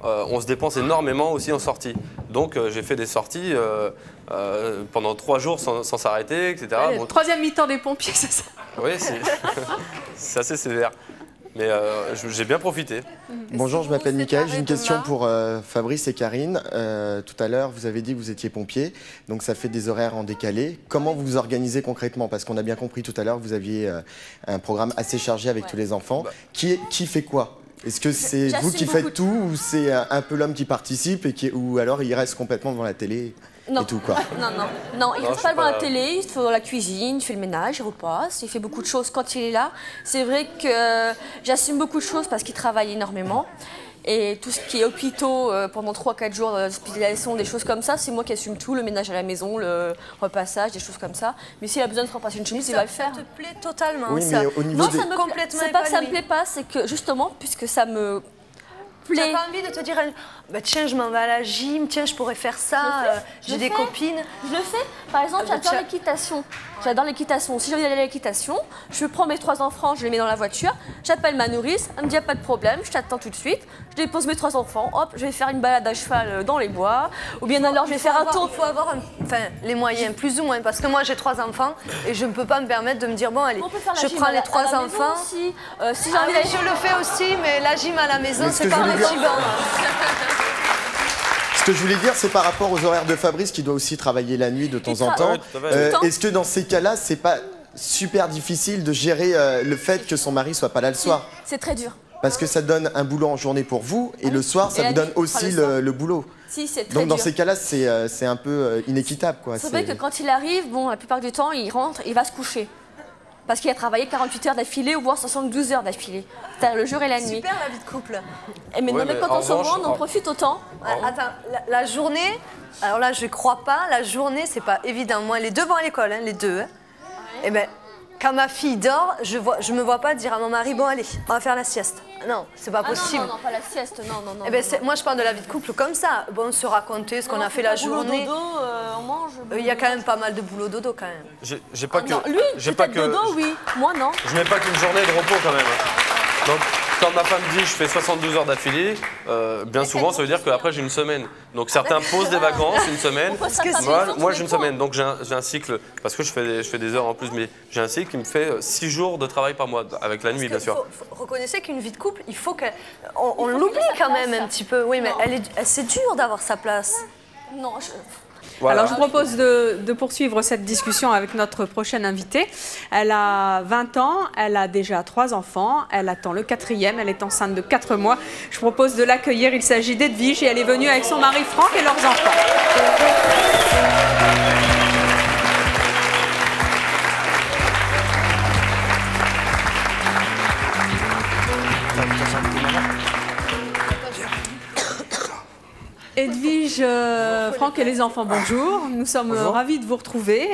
on se dépense énormément aussi en sortie. Donc, j'ai fait des sorties pendant 3 jours sans s'arrêter, etc. Le troisième mi-temps des pompiers, c'est ça? Oui, c'est assez sévère. Mais j'ai bien profité. Bonjour, je m'appelle Mickaël. J'ai une question pour Fabrice et Karine. Tout à l'heure, vous avez dit que vous étiez pompier, donc ça fait des horaires en décalé. Comment vous vous organisez concrètement? Parce qu'on a bien compris tout à l'heure que vous aviez un programme assez chargé avec tous les enfants. Qui fait quoi? Est-ce que c'est vous qui faites tout ou c'est un peu l'homme qui participe ou alors il reste complètement devant la télé? Non. Et tout, quoi. Non, il ne reste pas devant la télé, il fait dans la cuisine, il fait le ménage, il repasse, il fait beaucoup de choses quand il est là. C'est vrai que j'assume beaucoup de choses parce qu'il travaille énormément. Et tout ce qui est hôpitaux pendant 3-4 jours d'hospitalisation, des choses comme ça, c'est moi qui assume tout, le ménage à la maison, le repassage, des choses comme ça. Mais s'il a besoin de repasser une chemise, il va le faire. Ça te plaît totalement, oui, ça. Mais au niveau non, c'est pas que ça me plaît pas, c'est que justement, puisque ça me plaît... T'as pas envie de te dire, bah, tiens, je m'en vais à la gym, tiens, je pourrais faire ça, j'ai des copines. Je le fais. Par exemple, j'adore l'équitation. J'adore l'équitation. Si j'ai envie d'aller à l'équitation, je prends mes 3 enfants, je les mets dans la voiture, j'appelle ma nourrice, elle me dit, y a pas de problème, je t'attends tout de suite. Je dépose mes 3 enfants, hop, je vais faire une balade à cheval dans les bois, ou bien alors je vais faire un tour. Il faut avoir les moyens, plus ou moins, parce que moi j'ai 3 enfants et je ne peux pas me permettre de me dire, bon allez, je prends les 3 enfants. Si j'ai envie d'aller, je le fais aussi, mais la gym à la maison, c'est pas motivant. Ce que je voulais dire, c'est par rapport aux horaires de Fabrice qui doit aussi travailler la nuit de temps en temps. Est-ce que dans ces cas-là, c'est pas super difficile de gérer le fait que son mari soit pas là le soir? C'est très dur. Parce que ça donne un boulot en journée pour vous et le soir, ça vous donne aussi le boulot. Si, c'est très Donc dans dur. ces cas-là, c'est un peu inéquitable, quoi. C'est vrai que quand il arrive, bon, la plupart du temps, il rentre, il va se coucher. Parce qu'il a travaillé 48 heures d'affilée ou voire 72 heures d'affilée. C'est-à-dire le jour et la nuit. Super la vie de couple. Mais non, mais quand on se voit, on en profite autant. Attends, la journée, alors là je crois pas, la journée c'est pas évident. Moi les deux vont à l'école, les deux. Et ben quand ma fille dort, je me vois pas dire à mon mari, bon allez, on va faire la sieste. Non, c'est pas possible. Non, pas la sieste, non. Et ben, moi je parle de la vie de couple comme ça. Bon, se raconter ce qu'on a fait la journée. Dodo, on mange. Il y a quand même pas mal de boulot dodo quand même. J'ai pas que. Non, lui, peut-être dodo, oui. Moi non. Je mets pas qu'une journée de repos quand même. Donc, quand ma femme dit je fais 72 heures d'affilée, bien souvent ça veut dire qu'après j'ai une semaine. Donc certains posent des vacances, une semaine. Moi j'ai une semaine, donc j'ai un cycle, parce que je fais des heures en plus, mais j'ai un cycle qui me fait 6 jours de travail par mois, avec la nuit bien sûr. Reconnaissez qu'une vie de couple, il faut qu'on l'oublie quand même un petit peu. Oui, mais c'est dur d'avoir sa place. Non, Voilà. Alors je vous propose de poursuivre cette discussion avec notre prochaine invitée. Elle a 20 ans, elle a déjà 3 enfants, elle attend le 4e, elle est enceinte de 4 mois. Je vous propose de l'accueillir, il s'agit d'Edwige et elle est venue avec son mari Franck et leurs enfants. Edwige, Franck et les enfants, bonjour. Nous sommes ravis de vous retrouver.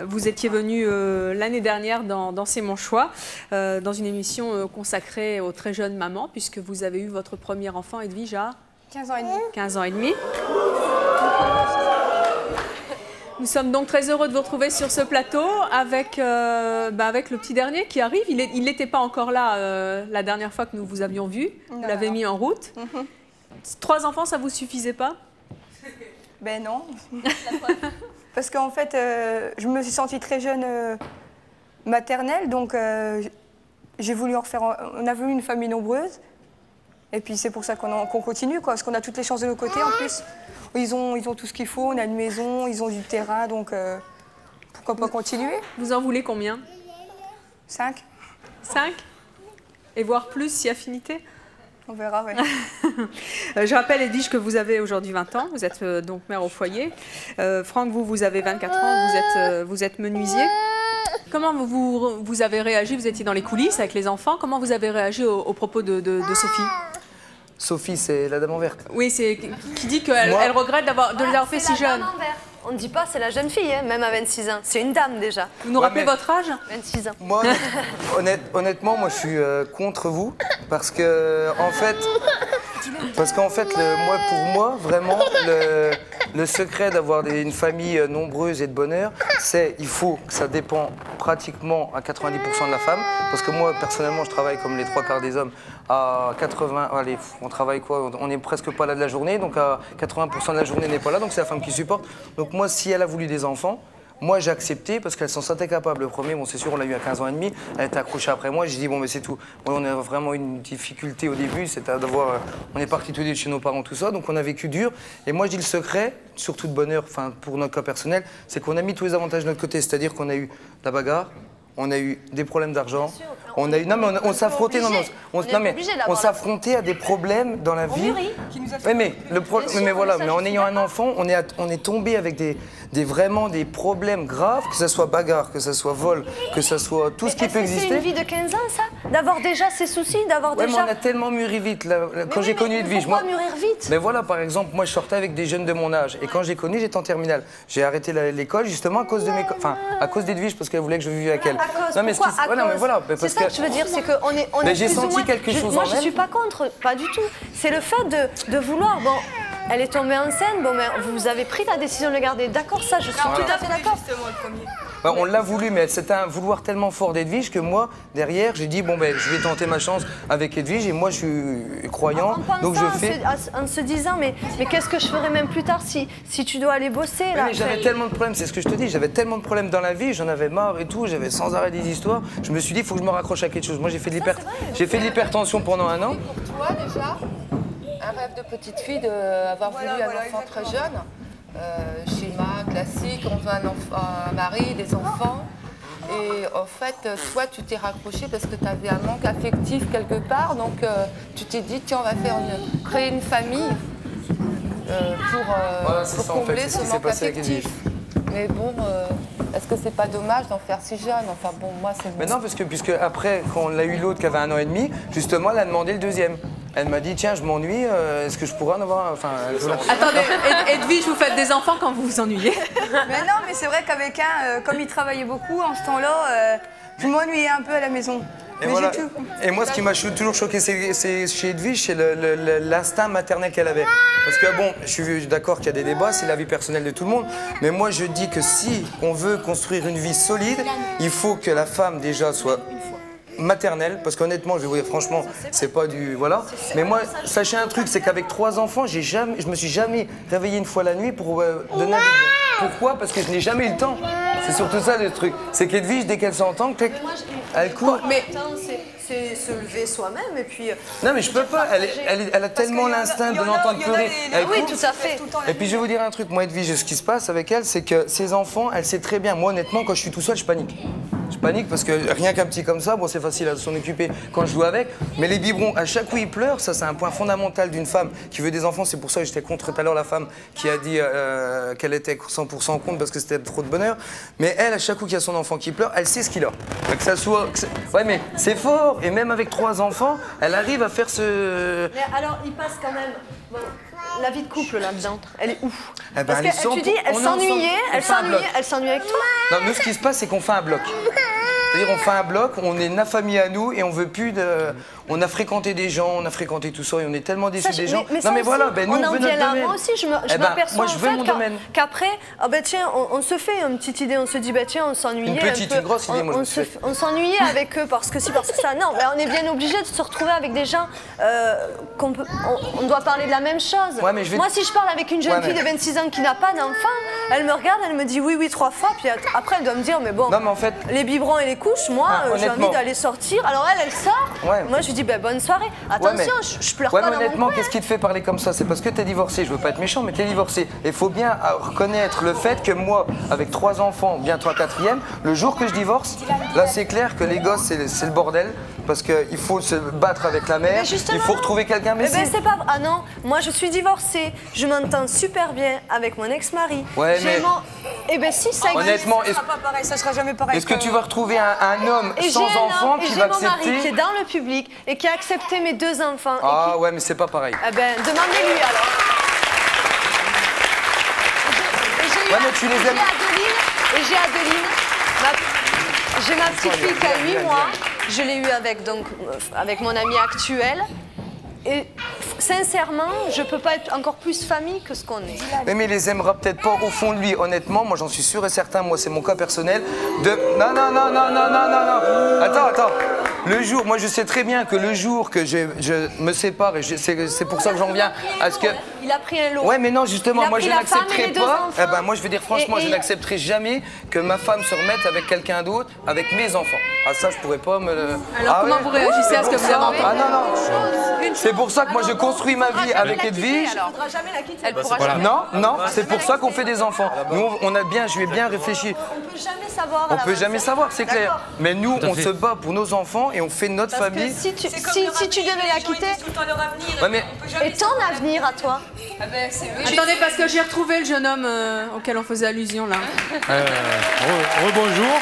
Vous étiez venu l'année dernière dans C'est mon choix, dans une émission consacrée aux très jeunes mamans, puisque vous avez eu votre premier enfant, Edwige, à 15 ans et demi. 15 ans et demi. Nous sommes donc très heureux de vous retrouver sur ce plateau avec le petit dernier qui arrive. Il n'était pas encore là la dernière fois que nous vous avions vu. Vous l'avez mis en route. 3 enfants, ça vous suffisait pas? Ben non. Parce qu'en fait, je me suis sentie très jeune maternelle, donc j'ai voulu en refaire. On a voulu une famille nombreuse. Et puis c'est pour ça qu'on continue, quoi, parce qu'on a toutes les chances de nos côtés en plus. Ils ont tout ce qu'il faut, on a une maison, ils ont du terrain, donc pourquoi pas continuer? Vous en voulez combien? 5. 5? Et voire plus si affinité? On verra, oui. Je rappelle, Edwige, que vous avez aujourd'hui 20 ans, vous êtes donc mère au foyer. Franck, vous avez 24 ans, vous êtes menuisier. Comment vous avez réagi? Vous étiez dans les coulisses avec les enfants. Comment vous avez réagi aux propos de Sophie? Sophie, c'est la dame en vert. Oui, c'est qui dit qu'elle regrette de les avoir fait si jeunes. On ne dit pas c'est la jeune fille, hein, même à 26 ans. C'est une dame déjà. Vous nous rappelez votre âge? 26 ans. Moi, honnêtement, moi je suis contre vous parce que en fait, pour moi, vraiment, le secret d'avoir une famille nombreuse et de bonheur, c'est il faut que ça dépend pratiquement à 90% de la femme. Parce que moi, personnellement, je travaille comme les 3/4 des hommes à 80. Allez, on travaille quoi? On n'est presque pas là de la journée, donc à 80% de la journée n'est pas là, donc c'est la femme qui supporte. Donc moi, si elle a voulu des enfants, moi, j'ai accepté parce qu'elle s'en sentait capable. Le premier, bon, c'est sûr, on l'a eu à 15 ans et demi. Elle était accrochée après moi. J'ai dit, bon, mais c'est tout. Bon, on a vraiment une difficulté au début. C'était d'avoir. On est partis tous les deux de chez nos parents, tout ça. Donc, on a vécu dur. Et moi, je dis le secret, surtout de bonheur, enfin, pour notre cas personnel, c'est qu'on a mis tous les avantages de notre côté. C'est-à-dire qu'on a eu la bagarre. On a eu des problèmes d'argent. On a eu. Non, mais on s'affrontait. On s'affrontait à des problèmes dans la vie. Oui, mais voilà. Mais en ayant un enfant, on est tombé avec vraiment des problèmes graves, que ce soit bagarre, que ce soit vol, que ce soit tout ce qui peut exister. C'est une vie de 15 ans, ça? D'avoir déjà ses soucis, d'avoir déjà. Mais on a tellement mûri vite. Quand j'ai connu Edwige, pourquoi mûrir vite? Mais voilà, par exemple, moi je sortais avec des jeunes de mon âge. Et quand j'ai connu, j'étais en terminale. J'ai arrêté l'école justement à cause de à cause d'Edwige, parce qu'elle voulait que je vive avec elle. Non, mais c'est ça que je veux dire, c'est qu'on est. Mais j'ai senti quelque chose en elle. Moi, je suis pas contre, pas du tout. C'est le fait de vouloir. Bon, elle est tombée enceinte, bon, mais vous avez pris la décision de le garder. D'accord, ça, je suis tout à fait d'accord. On l'a voulu, mais c'était un vouloir tellement fort d'Edwige que moi, derrière, j'ai dit, bon, ben, je vais tenter ma chance avec Edwige. Et moi, je suis croyant, donc je fais. En se disant, mais qu'est-ce que je ferai même plus tard si tu dois aller bosser là? Mais j'avais tellement de problèmes, c'est ce que je te dis, j'avais tellement de problèmes dans la vie, j'en avais marre et tout, j'avais sans arrêt des histoires. Je me suis dit, il faut que je me raccroche à quelque chose. Moi, j'ai fait de l'hypertension pendant 1 an. Pour toi, déjà, un rêve de petite fille d'avoir voulu un enfant très jeune, schéma classique, on veut un mari, des enfants. Et en fait, toi, tu t'es raccroché parce que tu avais un manque affectif quelque part. Donc, tu t'es dit, tiens, on va créer une famille pour combler ce manque affectif. Mais bon, est-ce que c'est pas dommage d'en faire si jeune? Enfin bon, moi c'est... Mais non, puisque après, quand on a eu l'autre qui avait 1 an et demi, justement, elle a demandé le deuxième. Elle m'a dit, tiens, je m'ennuie, est-ce que je pourrais en avoir un? Enfin, Attendez, Edwige, vous faites des enfants quand vous vous ennuyez? Mais non, mais c'est vrai qu'avec comme il travaillait beaucoup, en ce temps-là, je m'ennuyais un peu à la maison. Et, voilà. Et moi, ce qui m'a toujours choqué c'est chez Edwige, c'est l'instinct maternel qu'elle avait. Parce que bon, je suis d'accord qu'il y a des débats, c'est la vie personnelle de tout le monde. Mais moi, je dis que si on veut construire une vie solide, il faut que la femme déjà soit maternelle, parce qu'honnêtement, je vais vous dire franchement, c'est pas du... Voilà. Mais moi, sachez un truc, c'est qu'avec 3 enfants, je me suis jamais réveillé une fois la nuit pour donner un... Pourquoi? Parce que je n'ai jamais eu le temps. C'est surtout ça le truc. C'est qu'Edwige, dès qu'elle s'entend, elle court. Mais c'est se lever soi-même et puis... Non mais je peux pas, elle a tellement l'instinct de l'entendre pleurer. Oui, tout à fait. Et puis je vais vous dire un truc, moi Edwige, ce qui se passe avec elle, c'est que ses enfants, elle sait très bien. Moi honnêtement, quand je suis tout seul, je panique. Je panique parce que rien qu'un petit comme ça, bon c'est facile à s'en occuper quand je joue avec. Mais les biberons, à chaque coup ils pleurent, ça c'est un point fondamental d'une femme qui veut des enfants. C'est pour ça que j'étais contre tout à l'heure la femme qui a dit qu'elle était 100% contre parce que c'était trop de bonheur. Mais elle, à chaque coup qu'il y a son enfant qui pleure, elle sait ce qu'il a. Que ça soit... Ouais mais c'est fort. Et même avec 3 enfants, elle arrive à faire ce... Mais alors il passe quand même... Bon, la vie de couple là-dedans, elle est ouf. Eh ben, Parce que tu dis, elle s'ennuyait avec toi. Non, nous, ce qui se passe, c'est qu'on fait un bloc. C'est-à-dire, on fait un bloc, on est une famille à nous et on veut plus de. On a fréquenté des gens, on a fréquenté tout ça et on est tellement déçus des gens. Mais non, mais voilà, nous, on veut notre domaine. Moi aussi, je m'aperçois moi, je veux mon domaine. qu'après, tiens, on se fait une petite idée, on se dit, tiens, on s'ennuyait. Une petite, une grosse idée, moi, je me suis fait. On s'ennuyait avec eux parce que si, parce que ça. Non, on est bien obligé de se retrouver avec des gens on doit parler de la même chose. Ouais, moi, si je parle avec une jeune fille de 26 ans qui n'a pas d'enfant, elle me regarde, elle me dit oui, 3 fois, puis après, elle doit me dire, mais bon, non, mais en fait, les biberons et les couches, moi, j'ai envie d'aller sortir. Alors elle sort. Ouais. Moi, je lui dis, bonne soirée. Attention, je pleure pas dans mon coin. Honnêtement, qu'est-ce qui te fait parler comme ça? C'est parce que t'es divorcé. Je veux pas être méchant, mais t'es divorcé. Et il faut bien reconnaître le fait que moi, avec 3 enfants, bientôt un 4e, le jour que je divorce, là, c'est clair que les gosses, c'est le bordel. Parce qu'il faut se battre avec la mère, il faut retrouver quelqu'un. Mais c'est pas... Ah non, moi je suis divorcée, je m'entends super bien avec mon ex-mari. Ouais, mais... si, ça existe. Honnêtement, ça sera pas pareil, ça sera jamais pareil. Est-ce que tu vas retrouver un homme sans enfant qui va accepter... J'ai mon mari qui est dans le public et qui a accepté mes 2 enfants. Ah ouais, mais c'est pas pareil. Demandez-lui alors. J'ai Adeline. J'ai ma petite fille qui a 8 mois. Je l'ai eue avec mon ami actuel. Et sincèrement, je peux pas être encore plus famille que ce qu'on est. Mais il les aimera peut-être pas au fond de lui. Honnêtement, moi j'en suis sûr et certain. Moi, c'est mon cas personnel. Non. Attends. Le jour, moi je sais très bien que le jour que je me sépare, et c'est pour ça que j'en viens à ce que... Il a pris un lot. Ouais, mais non, justement, moi je n'accepterai pas. Eh moi je vais dire franchement, je n'accepterai jamais que ma femme se remette avec quelqu'un d'autre, avec mes enfants. Ah ça, je pourrais pas me le... Alors comment vous réagissez à ce que vous avez entendu? Ah non. C'est pour ça que moi je construis ma vie avec Edwige. Non, c'est pour ça qu'on fait des enfants. Nous, je lui ai bien réfléchi. On peut jamais savoir. On peut jamais savoir, c'est clair. Mais nous, on se bat pour nos enfants et on fait notre famille. Si tu devais la quitter, et ton avenir à toi? Attendez, parce que j'ai retrouvé le jeune homme auquel on faisait allusion là. Rebonjour.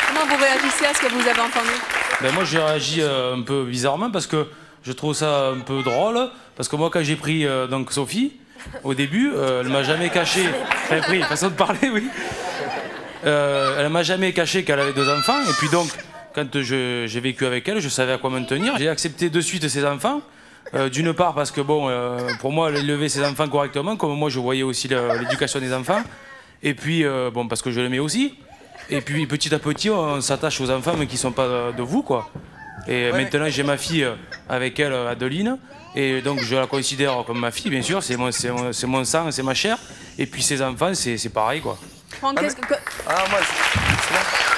Comment vous réagissez à ce que vous avez entendu? Moi, j'ai réagi un peu bizarrement parce que je trouve ça un peu drôle. Parce que moi, quand j'ai pris donc Sophie, au début, elle m'a jamais caché. Enfin, pris, façon de parler, oui. Elle m'a jamais caché qu'elle avait 2 enfants. Et puis donc, quand j'ai vécu avec elle, je savais à quoi me tenir. J'ai accepté de suite ses enfants. D'une part parce que bon, pour moi, elle élevait ses enfants correctement, comme moi je voyais aussi l'éducation des enfants. Et puis, bon, parce que je l'aimais aussi. Et puis petit à petit, on s'attache aux enfants mais qui ne sont pas de vous, quoi. Et maintenant, j'ai ma fille avec elle, Adeline. Et donc, je la considère comme ma fille, bien sûr. C'est mon sang, c'est ma chair. Et puis, ses enfants, c'est pareil, quoi. Franck,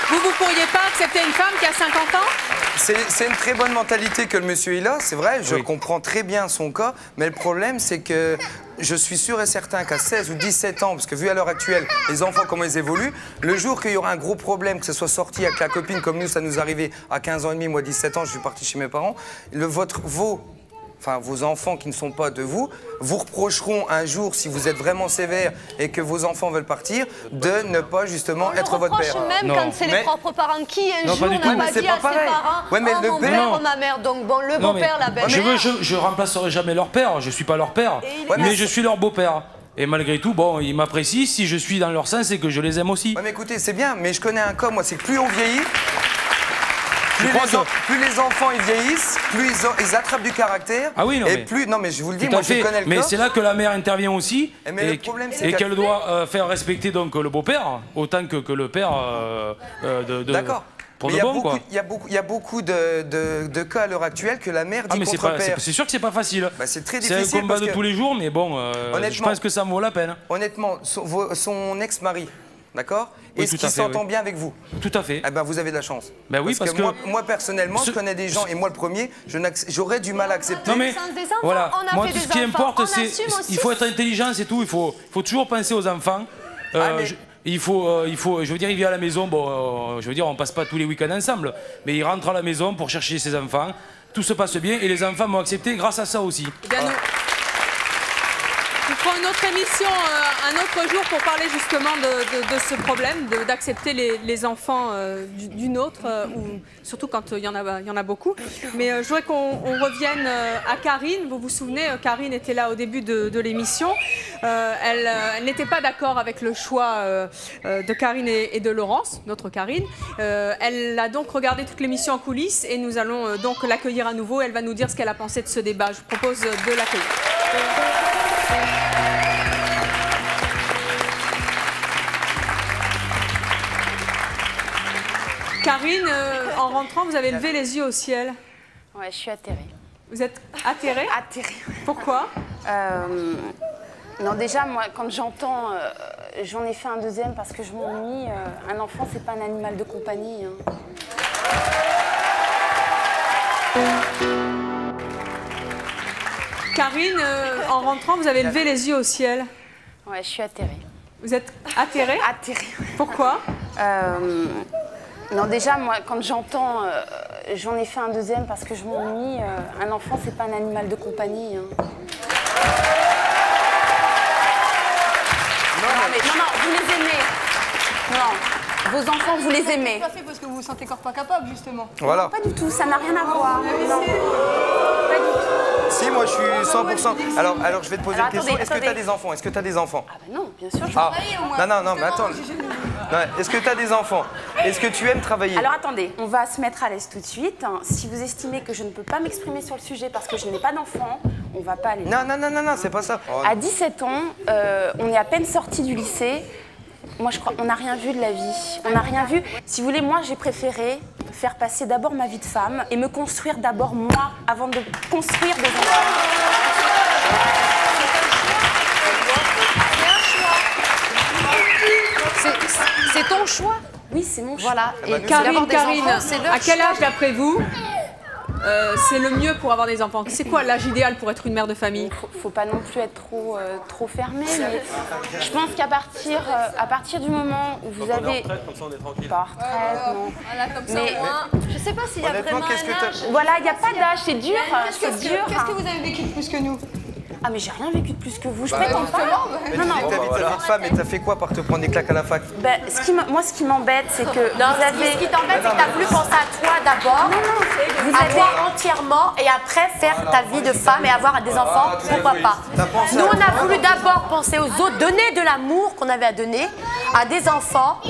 vous pourriez pas accepter une femme qui a 50 ans? C'est une très bonne mentalité que le monsieur il a, c'est vrai, je comprends très bien son cas, mais le problème c'est que je suis sûr et certain qu'à 16 ou 17 ans, parce que vu à l'heure actuelle, les enfants comment ils évoluent, le jour qu'il y aura un gros problème, que ce soit sorti avec la copine comme nous, ça nous arrivait à 15 ans et demi, moi 17 ans, je suis parti chez mes parents, vos enfants qui ne sont pas de vous, vous reprocheront un jour, si vous êtes vraiment sévère et que vos enfants veulent partir, de ne pas justement être votre père. Même quand c'est les propres parents qui un jour n'a pas dit à ses parents, mon père ou ma mère, donc bon, le beau-père, la belle-mère. Je remplacerai jamais leur père, je suis pas leur père, mais je suis leur beau-père. Et malgré tout, bon, ils m'apprécient, si je suis dans leur sens, c'est que je les aime aussi. Ouais, mais écoutez, c'est bien, mais je connais un cas, moi, c'est que plus on vieillit, plus les enfants ils vieillissent, plus ils attrapent du caractère. Ah oui, non, et plus, non mais je vous le dis, moi je connais le cas. Mais c'est là que la mère intervient aussi et qu'elle doit faire respecter donc le beau-père autant que le père D'accord. Pour le bon, quoi. Il y a beaucoup de cas à l'heure actuelle que la mère dit contre père. C'est sûr que c'est pas facile. C'est très difficile. C'est un combat de tous les jours, mais bon, je pense que ça en vaut la peine. Honnêtement, son ex-mari, d'accord? Est-ce qu'il s'entend bien avec vous? Tout à fait. Eh ben, vous avez de la chance. Ben oui, parce que moi personnellement, je connais des gens, et moi le premier, j'aurais du mal à accepter. Non mais, voilà, moi tout ce qui importe, c'est il faut être intelligent, c'est tout. Il faut toujours penser aux enfants. Il faut, je veux dire, il vient à la maison, bon, je veux dire, on passe pas tous les week-ends ensemble, mais il rentre à la maison pour chercher ses enfants. Tout se passe bien et les enfants m'ont accepté grâce à ça aussi. Nous prenons une autre émission, un autre jour, pour parler justement de ce problème, d'accepter les enfants d'une autre, ou surtout quand il y en a beaucoup. Mais je voudrais qu'on revienne à Karine. Vous vous souvenez, Karine était là au début de l'émission. Elle n'était pas d'accord avec le choix de Karine et de Laurence, notre Karine. Elle a donc regardé toute l'émission en coulisses et nous allons donc l'accueillir à nouveau. Elle va nous dire ce qu'elle a pensé de ce débat. Je vous propose de l'accueillir. Karine, en rentrant, vous avez levé les yeux au ciel. Ouais, je suis atterrée. Vous êtes atterrée? Atterrée. Pourquoi? Non, déjà, moi, quand j'entends j'en ai fait un deuxième parce que je m'ennuie, un enfant, c'est pas un animal de compagnie. Hein. Karine, en rentrant, vous avez levé les yeux au ciel. Ouais, je suis atterrée. Vous êtes atterrée? Atterrée. Pourquoi? Non, déjà, moi, quand j'entends j'en ai fait un deuxième parce que je m'ennuie, un enfant, c'est pas un animal de compagnie. Hein. Non, vous les aimez. Non, vos enfants, vous les aimez. Pas fait parce que vous vous sentez encore pas capable, justement. Voilà. Non, pas du tout, ça n'a rien à voir. Non. Pas du tout. Si, moi je suis 100%. Alors je vais te poser une question. Est-ce que tu as attendez. des enfants? Est-ce que tu as des enfants? Ah bah non, bien sûr, je travaille au moins. Non, mais attends. Est-ce que tu as des enfants? Est-ce que tu aimes travailler? Alors attendez, on va se mettre à l'aise tout de suite. Si vous estimez que je ne peux pas m'exprimer sur le sujet parce que je n'ai pas d'enfant, on va pas aller. Non, c'est pas ça. À 17 ans, on est à peine sorti du lycée. Moi, je crois qu'on n'a rien vu de la vie. On n'a rien vu. Si vous voulez, moi, j'ai préféré faire passer d'abord ma vie de femme et me construire d'abord moi avant de construire des enfants. C'est ton choix. Oui, c'est mon choix. Voilà. Et Karine, à quel âge, d'après vous, c'est le mieux pour avoir des enfants? C'est quoi l'âge idéal pour être une mère de famille? Faut pas non plus être trop fermé, mais je pense qu'à partir du moment où vous avez... Comme ça, on est tranquille. Pas retraite, non. Voilà, comme ça, Mais- au moins, je sais pas s'il y a Honnêtement, vraiment qu'est-ce que un t'as- âge. Voilà, il n'y a pas d'âge, c'est dur. Qu'est-ce C'est dur. que vous avez vécu de plus que nous? Ah, mais j'ai rien vécu de plus que vous. Je Bah, prétends pas. Mais Non, tu non. dis que t'as vu ta vie de femme et t'as fait quoi par te prendre des claques à la fac? Ben, moi, ce qui m'embête, c'est que Non, vous avez... ce qui t'embête, c'est que t'as voulu penser à toi d'abord, à toi entièrement, et après faire ta vie de femme et avoir des enfants, pourquoi pas. Nous, on a voulu d'abord penser aux autres, donner de l'amour qu'on avait à donner à des enfants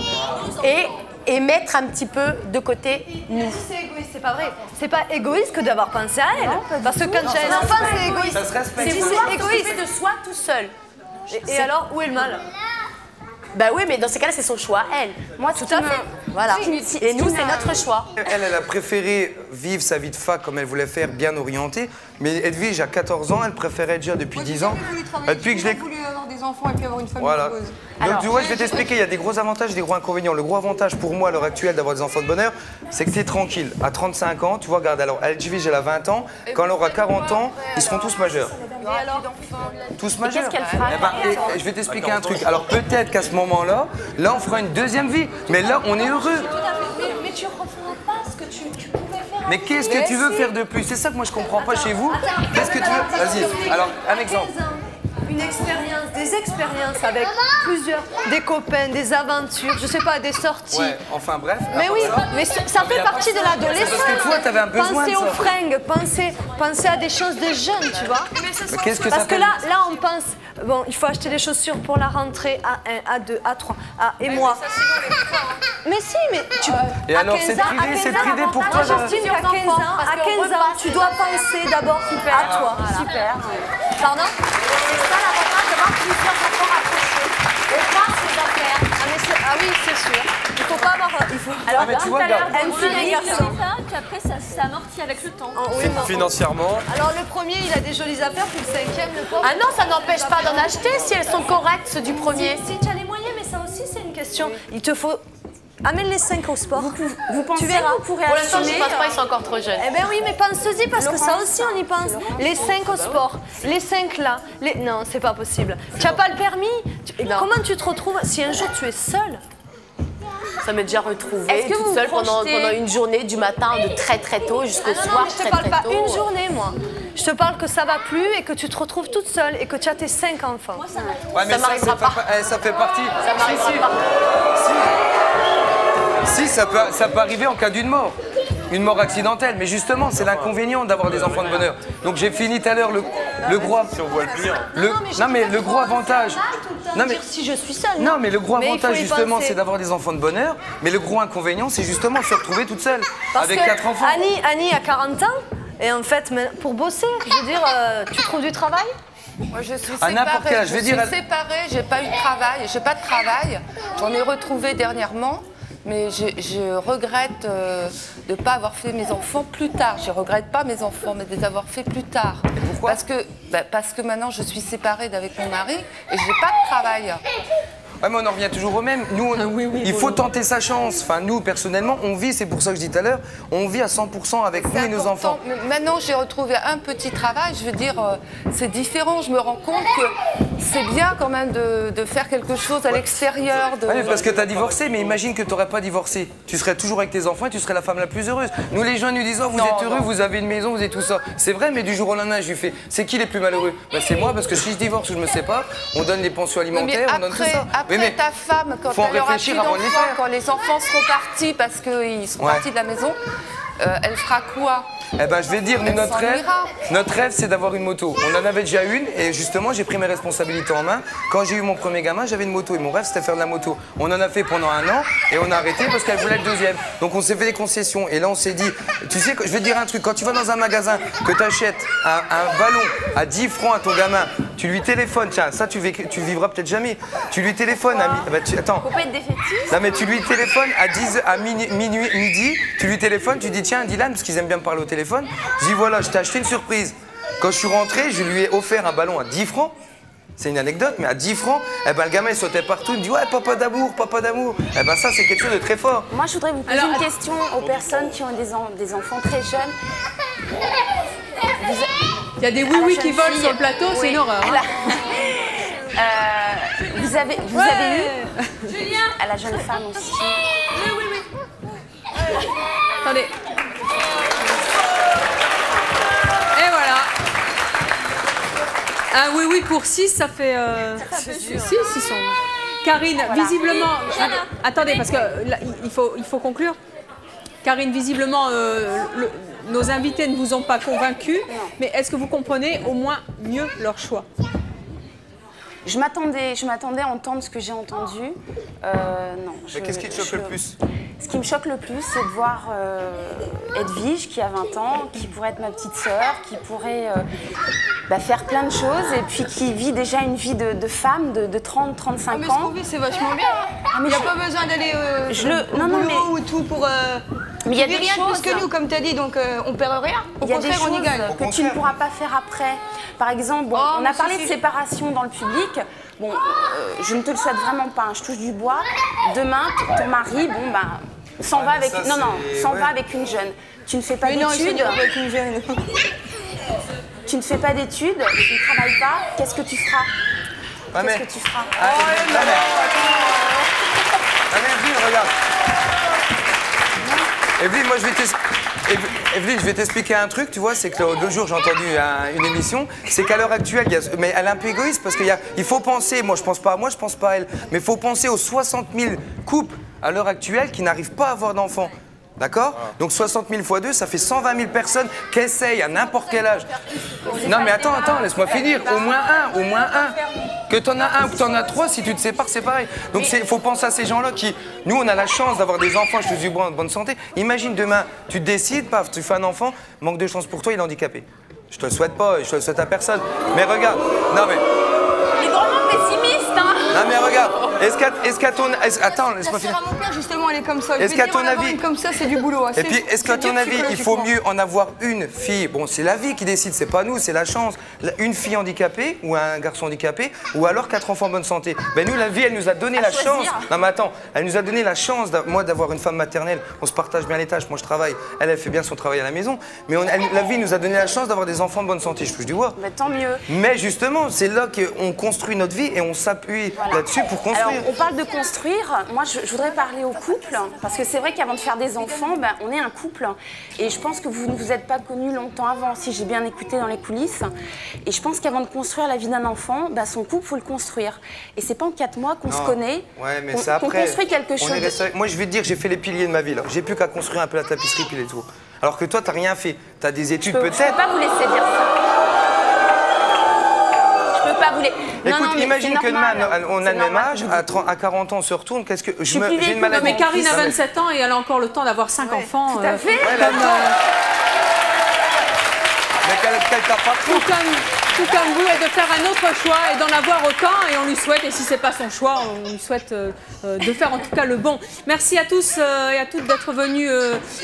et mettre un petit peu de côté nous. C'est égoïste, c'est pas vrai. C'est pas égoïste que d'avoir pensé à elle. Parce que quand j'ai un enfant, c'est égoïste. Ça se respecte. C'est vouloir s'occuper de soi tout seul. Et alors, où est le mal? Bah oui, mais dans ces cas-là, c'est son choix, elle. Moi, Tout à fait. Voilà. Et nous, c'est notre choix. Elle a préféré vivre sa vie de fac comme elle voulait faire, bien orientée. Mais Edwige, à 14 ans, elle préférait déjà depuis 10 ans. Depuis que je l'ai... voulu avoir des enfants et puis avoir une famille Voilà. heureuse. Donc tu vois, je vais t'expliquer, il y a des gros avantages et des gros inconvénients. Le gros avantage pour moi à l'heure actuelle d'avoir des enfants de bonheur, c'est que tu es tranquille. À 35 ans, tu vois, regarde, alors Edwige, elle a 20 ans. Quand elle aura 40 ans, ils seront tous majeurs. Et alors? Tous majeurs. qu'est-ce qu'elle fera Eh ben, et je vais t'expliquer un truc. Alors peut-être qu'à ce moment-là, là on fera une deuxième vie. Mais là, on est heureux. Mais tu referas pas ce que tu pouvais faire. Mais qu'est-ce que tu veux faire de plus? C'est ça que moi je comprends pas chez vous. Qu'est-ce que tu veux? Vas-y, alors un exemple. Une expérience, des expériences avec plusieurs, des copains, des aventures, je sais pas, des sorties. Ouais, enfin bref. Mais oui, voilà. mais ça fait partie de l'adolescence. C'est parce que toi, t'avais un besoin Penser de ça. aux fringues, penser à des choses de jeunes, tu vois. Mais qu'est-ce que Parce ça que fait? là, on pense, bon, il faut acheter des chaussures pour la rentrée A1, A2, A3, et moi. Mais si, mais tu... Et à alors, 15 c'est ans, privé, à 15 c'est ans, privé pour toi, Moi, j'estime qu'à 15 ans, tu dois penser d'abord à toi. Super. Pardon? C'est ça l'avantage d'avoir plusieurs enfants rapprochés. On passe les affaires. Ah oui, c'est sûr. Il faut pas avoir... Il faut... Ah, mais tu vois, regarde. une fille et un garçon. Qu'après, ça amortit avec le temps. Financièrement. Alors le premier, il a des jolies affaires, puis le cinquième, le pauvre... Ah non, ça n'empêche pas d'en acheter si elles sont correctes, ceux du premier. Si tu as les moyens, mais ça aussi, c'est une question. Il te faut... Amène les 5 au sport. Vous pensez verras. que vous pourrez Pour l'instant, assumer je pense pas, ils sont encore trop jeunes. Eh bien oui, mais pense-y, parce que ça aussi, on y pense. Les 5 au sport, les 5 là. Non, c'est pas possible. Tu n'as pas le permis? Comment tu te retrouves si un jour tu es seule? Ça m'est déjà retrouvée Est-ce que vous toute seule projetez- pendant une journée, du matin de très très tôt jusqu'au Ah non, soir mais je très te parle très pas tôt. une journée, moi. Je te parle que ça va plus et que tu te retrouves toute seule et que tu as tes 5 enfants. Moi, mais ça fait partie. Ça m'arrivera pas. Si, ça peut arriver en cas d'une mort. Une mort accidentelle, mais justement, c'est l'inconvénient d'avoir des enfants de bonheur. Donc j'ai fini tout à l'heure le gros... Si on voit le pire. Non mais le gros avantage... Non mais si je suis seule. Non mais le gros avantage justement, c'est d'avoir des enfants de bonheur. Mais le gros inconvénient, c'est justement se retrouver toute seule. Avec 4 enfants. Annie a 40 ans, et en fait, pour bosser, je veux dire, tu trouves du travail? Moi, je suis à n'importe quel âge, je suis séparée, j'ai pas eu de travail, j'ai pas de travail. J'en ai retrouvé dernièrement. Mais je regrette de ne pas avoir fait mes enfants plus tard. Je ne regrette pas mes enfants, mais de les avoir fait plus tard. Et pourquoi ? Parce que maintenant, je suis séparée d'avec mon mari et je n'ai pas de travail. Ouais, mais on en revient toujours au même. Nous, il faut tenter sa chance. Enfin, nous, personnellement, on vit, c'est pour ça que je dis tout à l'heure, on vit à 100% avec nous et nos enfants. Mais maintenant, j'ai retrouvé un petit travail. Je veux dire, c'est différent. Je me rends compte que c'est bien quand même de faire quelque chose à l'extérieur. Oui, parce que tu as divorcé, mais imagine que tu n'aurais pas divorcé. Tu serais toujours avec tes enfants et tu serais la femme la plus heureuse. Nous, les gens nous disent, oh, vous êtes heureux, vous avez une maison, vous êtes tout ça. C'est vrai, mais du jour au lendemain, je lui fais, c'est qui les plus malheureux? Ben, c'est moi, parce que si je divorce ou je me sépare, on donne les pensions alimentaires, on donne tout ça. Après, ta femme, quand elle aura plus d'enfants, quand les enfants seront partis parce qu'ils sont partis de la maison, elle fera quoi? Eh ben, je vais dire, notre rêve, c'est d'avoir une moto. On en avait déjà une et justement, j'ai pris mes responsabilités en main. Quand j'ai eu mon premier gamin, j'avais une moto et mon rêve, c'était de faire de la moto. On en a fait pendant 1 an et on a arrêté parce qu'elle voulait le deuxième. Donc, on s'est fait des concessions et là, on s'est dit, tu sais, je vais te dire un truc, quand tu vas dans un magasin, que tu achètes un ballon à 10 francs à ton gamin, tu lui téléphones, tiens, ça, tu vivras peut-être jamais. Tu lui téléphones à attends. Faut pas être défaitiste. Non, mais tu lui téléphones à midi, tu lui téléphones, tu dis, tiens, Dylan, parce qu'ils aiment bien me parler au téléphone. Je dis voilà, je t'ai acheté une surprise. Quand je suis rentré, je lui ai offert un ballon à 10 francs. C'est une anecdote, mais à 10 francs, eh ben, le gamin il sautait partout, il me dit ouais, papa d'amour, papa d'amour. Eh ben ça, c'est quelque chose de très fort. Moi, je voudrais vous poser une question aux personnes qui ont des enfants très jeunes. Il y a des oui-oui qui volent sur le plateau, c'est une horreur. Hein. Vous avez eu à la jeune femme aussi. Attendez. Et voilà. Ah oui, pour 6, ça fait... 6 sont... Karine, voilà. Visiblement... Attendez, parce que là, il faut conclure. Karine, visiblement, nos invités ne vous ont pas convaincu, mais est-ce que vous comprenez au moins mieux leur choix ? Je m'attendais à entendre ce que j'ai entendu. Non. Qu'est-ce qui te choque le plus ? Ce qui me choque le plus, c'est de voir Edwige, qui a 20 ans, qui pourrait être ma petite sœur, qui pourrait faire plein de choses, et puis qui vit déjà une vie de femme de 30-35 ans. Mais ce qu'on vit, c'est vachement bien. Il n'y a pas besoin d'aller au boulot ou tout pour... Mais il y a des rien choses plus que nous, comme tu as dit, donc on perd rien. Au contraire, on y gagne. Que tu ne pourras pas faire après. Par exemple, on a parlé de séparation dans le public. Bon, je ne te le souhaite vraiment pas, hein, je touche du bois. Demain, ton mari, s'en va avec... va avec une jeune. Tu ne fais pas d'études. avec une jeune. Tu ne fais pas d'études, tu ne travailles pas. Qu'est-ce que tu feras? Qu'est-ce que tu feras? Evelyne, regarde. Evelyne, moi je vais t'expliquer un truc, tu vois, c'est que l'autre jour j'ai entendu une émission, c'est qu'à l'heure actuelle, mais elle est un peu égoïste parce qu'il faut penser, moi je pense pas à moi, je pense pas à elle, mais il faut penser aux 60 000 couples à l'heure actuelle qui n'arrivent pas à avoir d'enfants. D'accord? Donc 60 000 x 2, ça fait 120 000 personnes qui essayent à n'importe quel âge. Non mais attends, laisse-moi finir. Au moins un. Que t'en as un ou que t'en as 3, si tu te sépares, c'est pareil. Donc il faut penser à ces gens-là qui... Nous, on a la chance d'avoir des enfants, je te dis en bonne santé. Imagine demain, tu te décides, paf, tu fais un enfant, manque de chance pour toi, il est handicapé. Je te le souhaite pas, je te le souhaite à personne. Mais regarde, non mais... Il est vraiment pessimiste, hein. Non mais regarde, est-ce qu'à ton... Attends, laisse-moi finir. Mon père, justement, elle est comme ça. Est-ce qu'à ton avis... Comme ça, c'est du boulot. Et puis, est-ce qu'à ton avis, il faut mieux en avoir une fille? Bon, c'est la vie qui décide, c'est pas nous, c'est la chance. Une fille handicapée ou un garçon handicapé, ou alors 4 enfants en bonne santé. Ben nous, la vie, elle nous a donné la chance. Non mais attends, elle nous a donné la chance, moi, d'avoir une femme maternelle. On se partage bien les tâches, moi je travaille, elle fait bien son travail à la maison. Mais la vie nous a donné la chance d'avoir des enfants en bonne santé, je touche du bois. Mais tant mieux. Mais justement, c'est là qu'on construit notre vie et on s'appuie là-dessus pour construire. Alors, on parle de construire. Moi, je voudrais parler au couple, parce que c'est vrai qu'avant de faire des enfants, ben, on est un couple. Et je pense que vous ne vous êtes pas connus longtemps avant, si j'ai bien écouté dans les coulisses. Et je pense qu'avant de construire la vie d'un enfant, ben, son couple, il faut le construire. Et c'est pas en 4 mois qu'on se connaît, qu'on construit quelque chose. Moi, je vais te dire, j'ai fait les piliers de ma vie. J'ai plus qu'à construire un peu la tapisserie, puis les tours. Alors que toi, t'as rien fait. T'as des études peut-être. Je peux pas vous laisser dire ça. Je peux pas vous laisser. Écoute, imagine que demain, on a le même âge, à 40 ans, on se retourne. Qu'est-ce que j'ai une maladie. Mais Karine a 27 ans et elle a encore le temps d'avoir 5 enfants. Tout à fait. Mais qu'elle t'a pas trop. Tout comme vous, et de faire un autre choix et d'en avoir autant. Et on lui souhaite, et si c'est pas son choix, on lui souhaite de faire en tout cas le bon. Merci à tous et à toutes d'être venus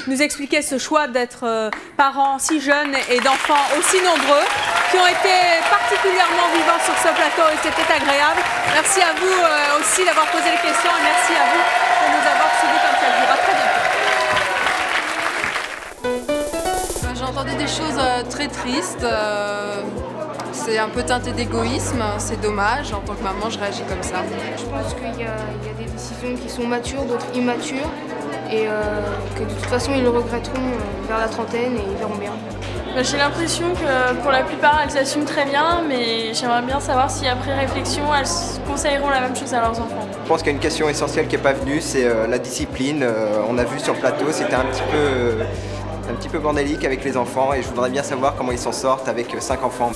nous expliquer ce choix d'être parents si jeunes et d'enfants aussi nombreux qui ont été particulièrement vivants sur ce plateau et c'était agréable. Merci à vous aussi d'avoir posé les questions et merci à vous de nous avoir suivis comme ça. Je vous à très bientôt. J'ai entendu des choses très tristes. C'est un peu teinté d'égoïsme, c'est dommage. En tant que maman, je réagis comme ça. Je pense qu'il y a des décisions qui sont matures, d'autres immatures, et que de toute façon, ils le regretteront vers la trentaine et ils verront bien. J'ai l'impression que pour la plupart, elles s'assument très bien, mais j'aimerais bien savoir si après réflexion, elles conseilleront la même chose à leurs enfants. Je pense qu'il y a une question essentielle qui n'est pas venue, c'est la discipline. On a vu sur le plateau, c'était un petit peu bordélique avec les enfants et je voudrais bien savoir comment ils s'en sortent avec 5 enfants.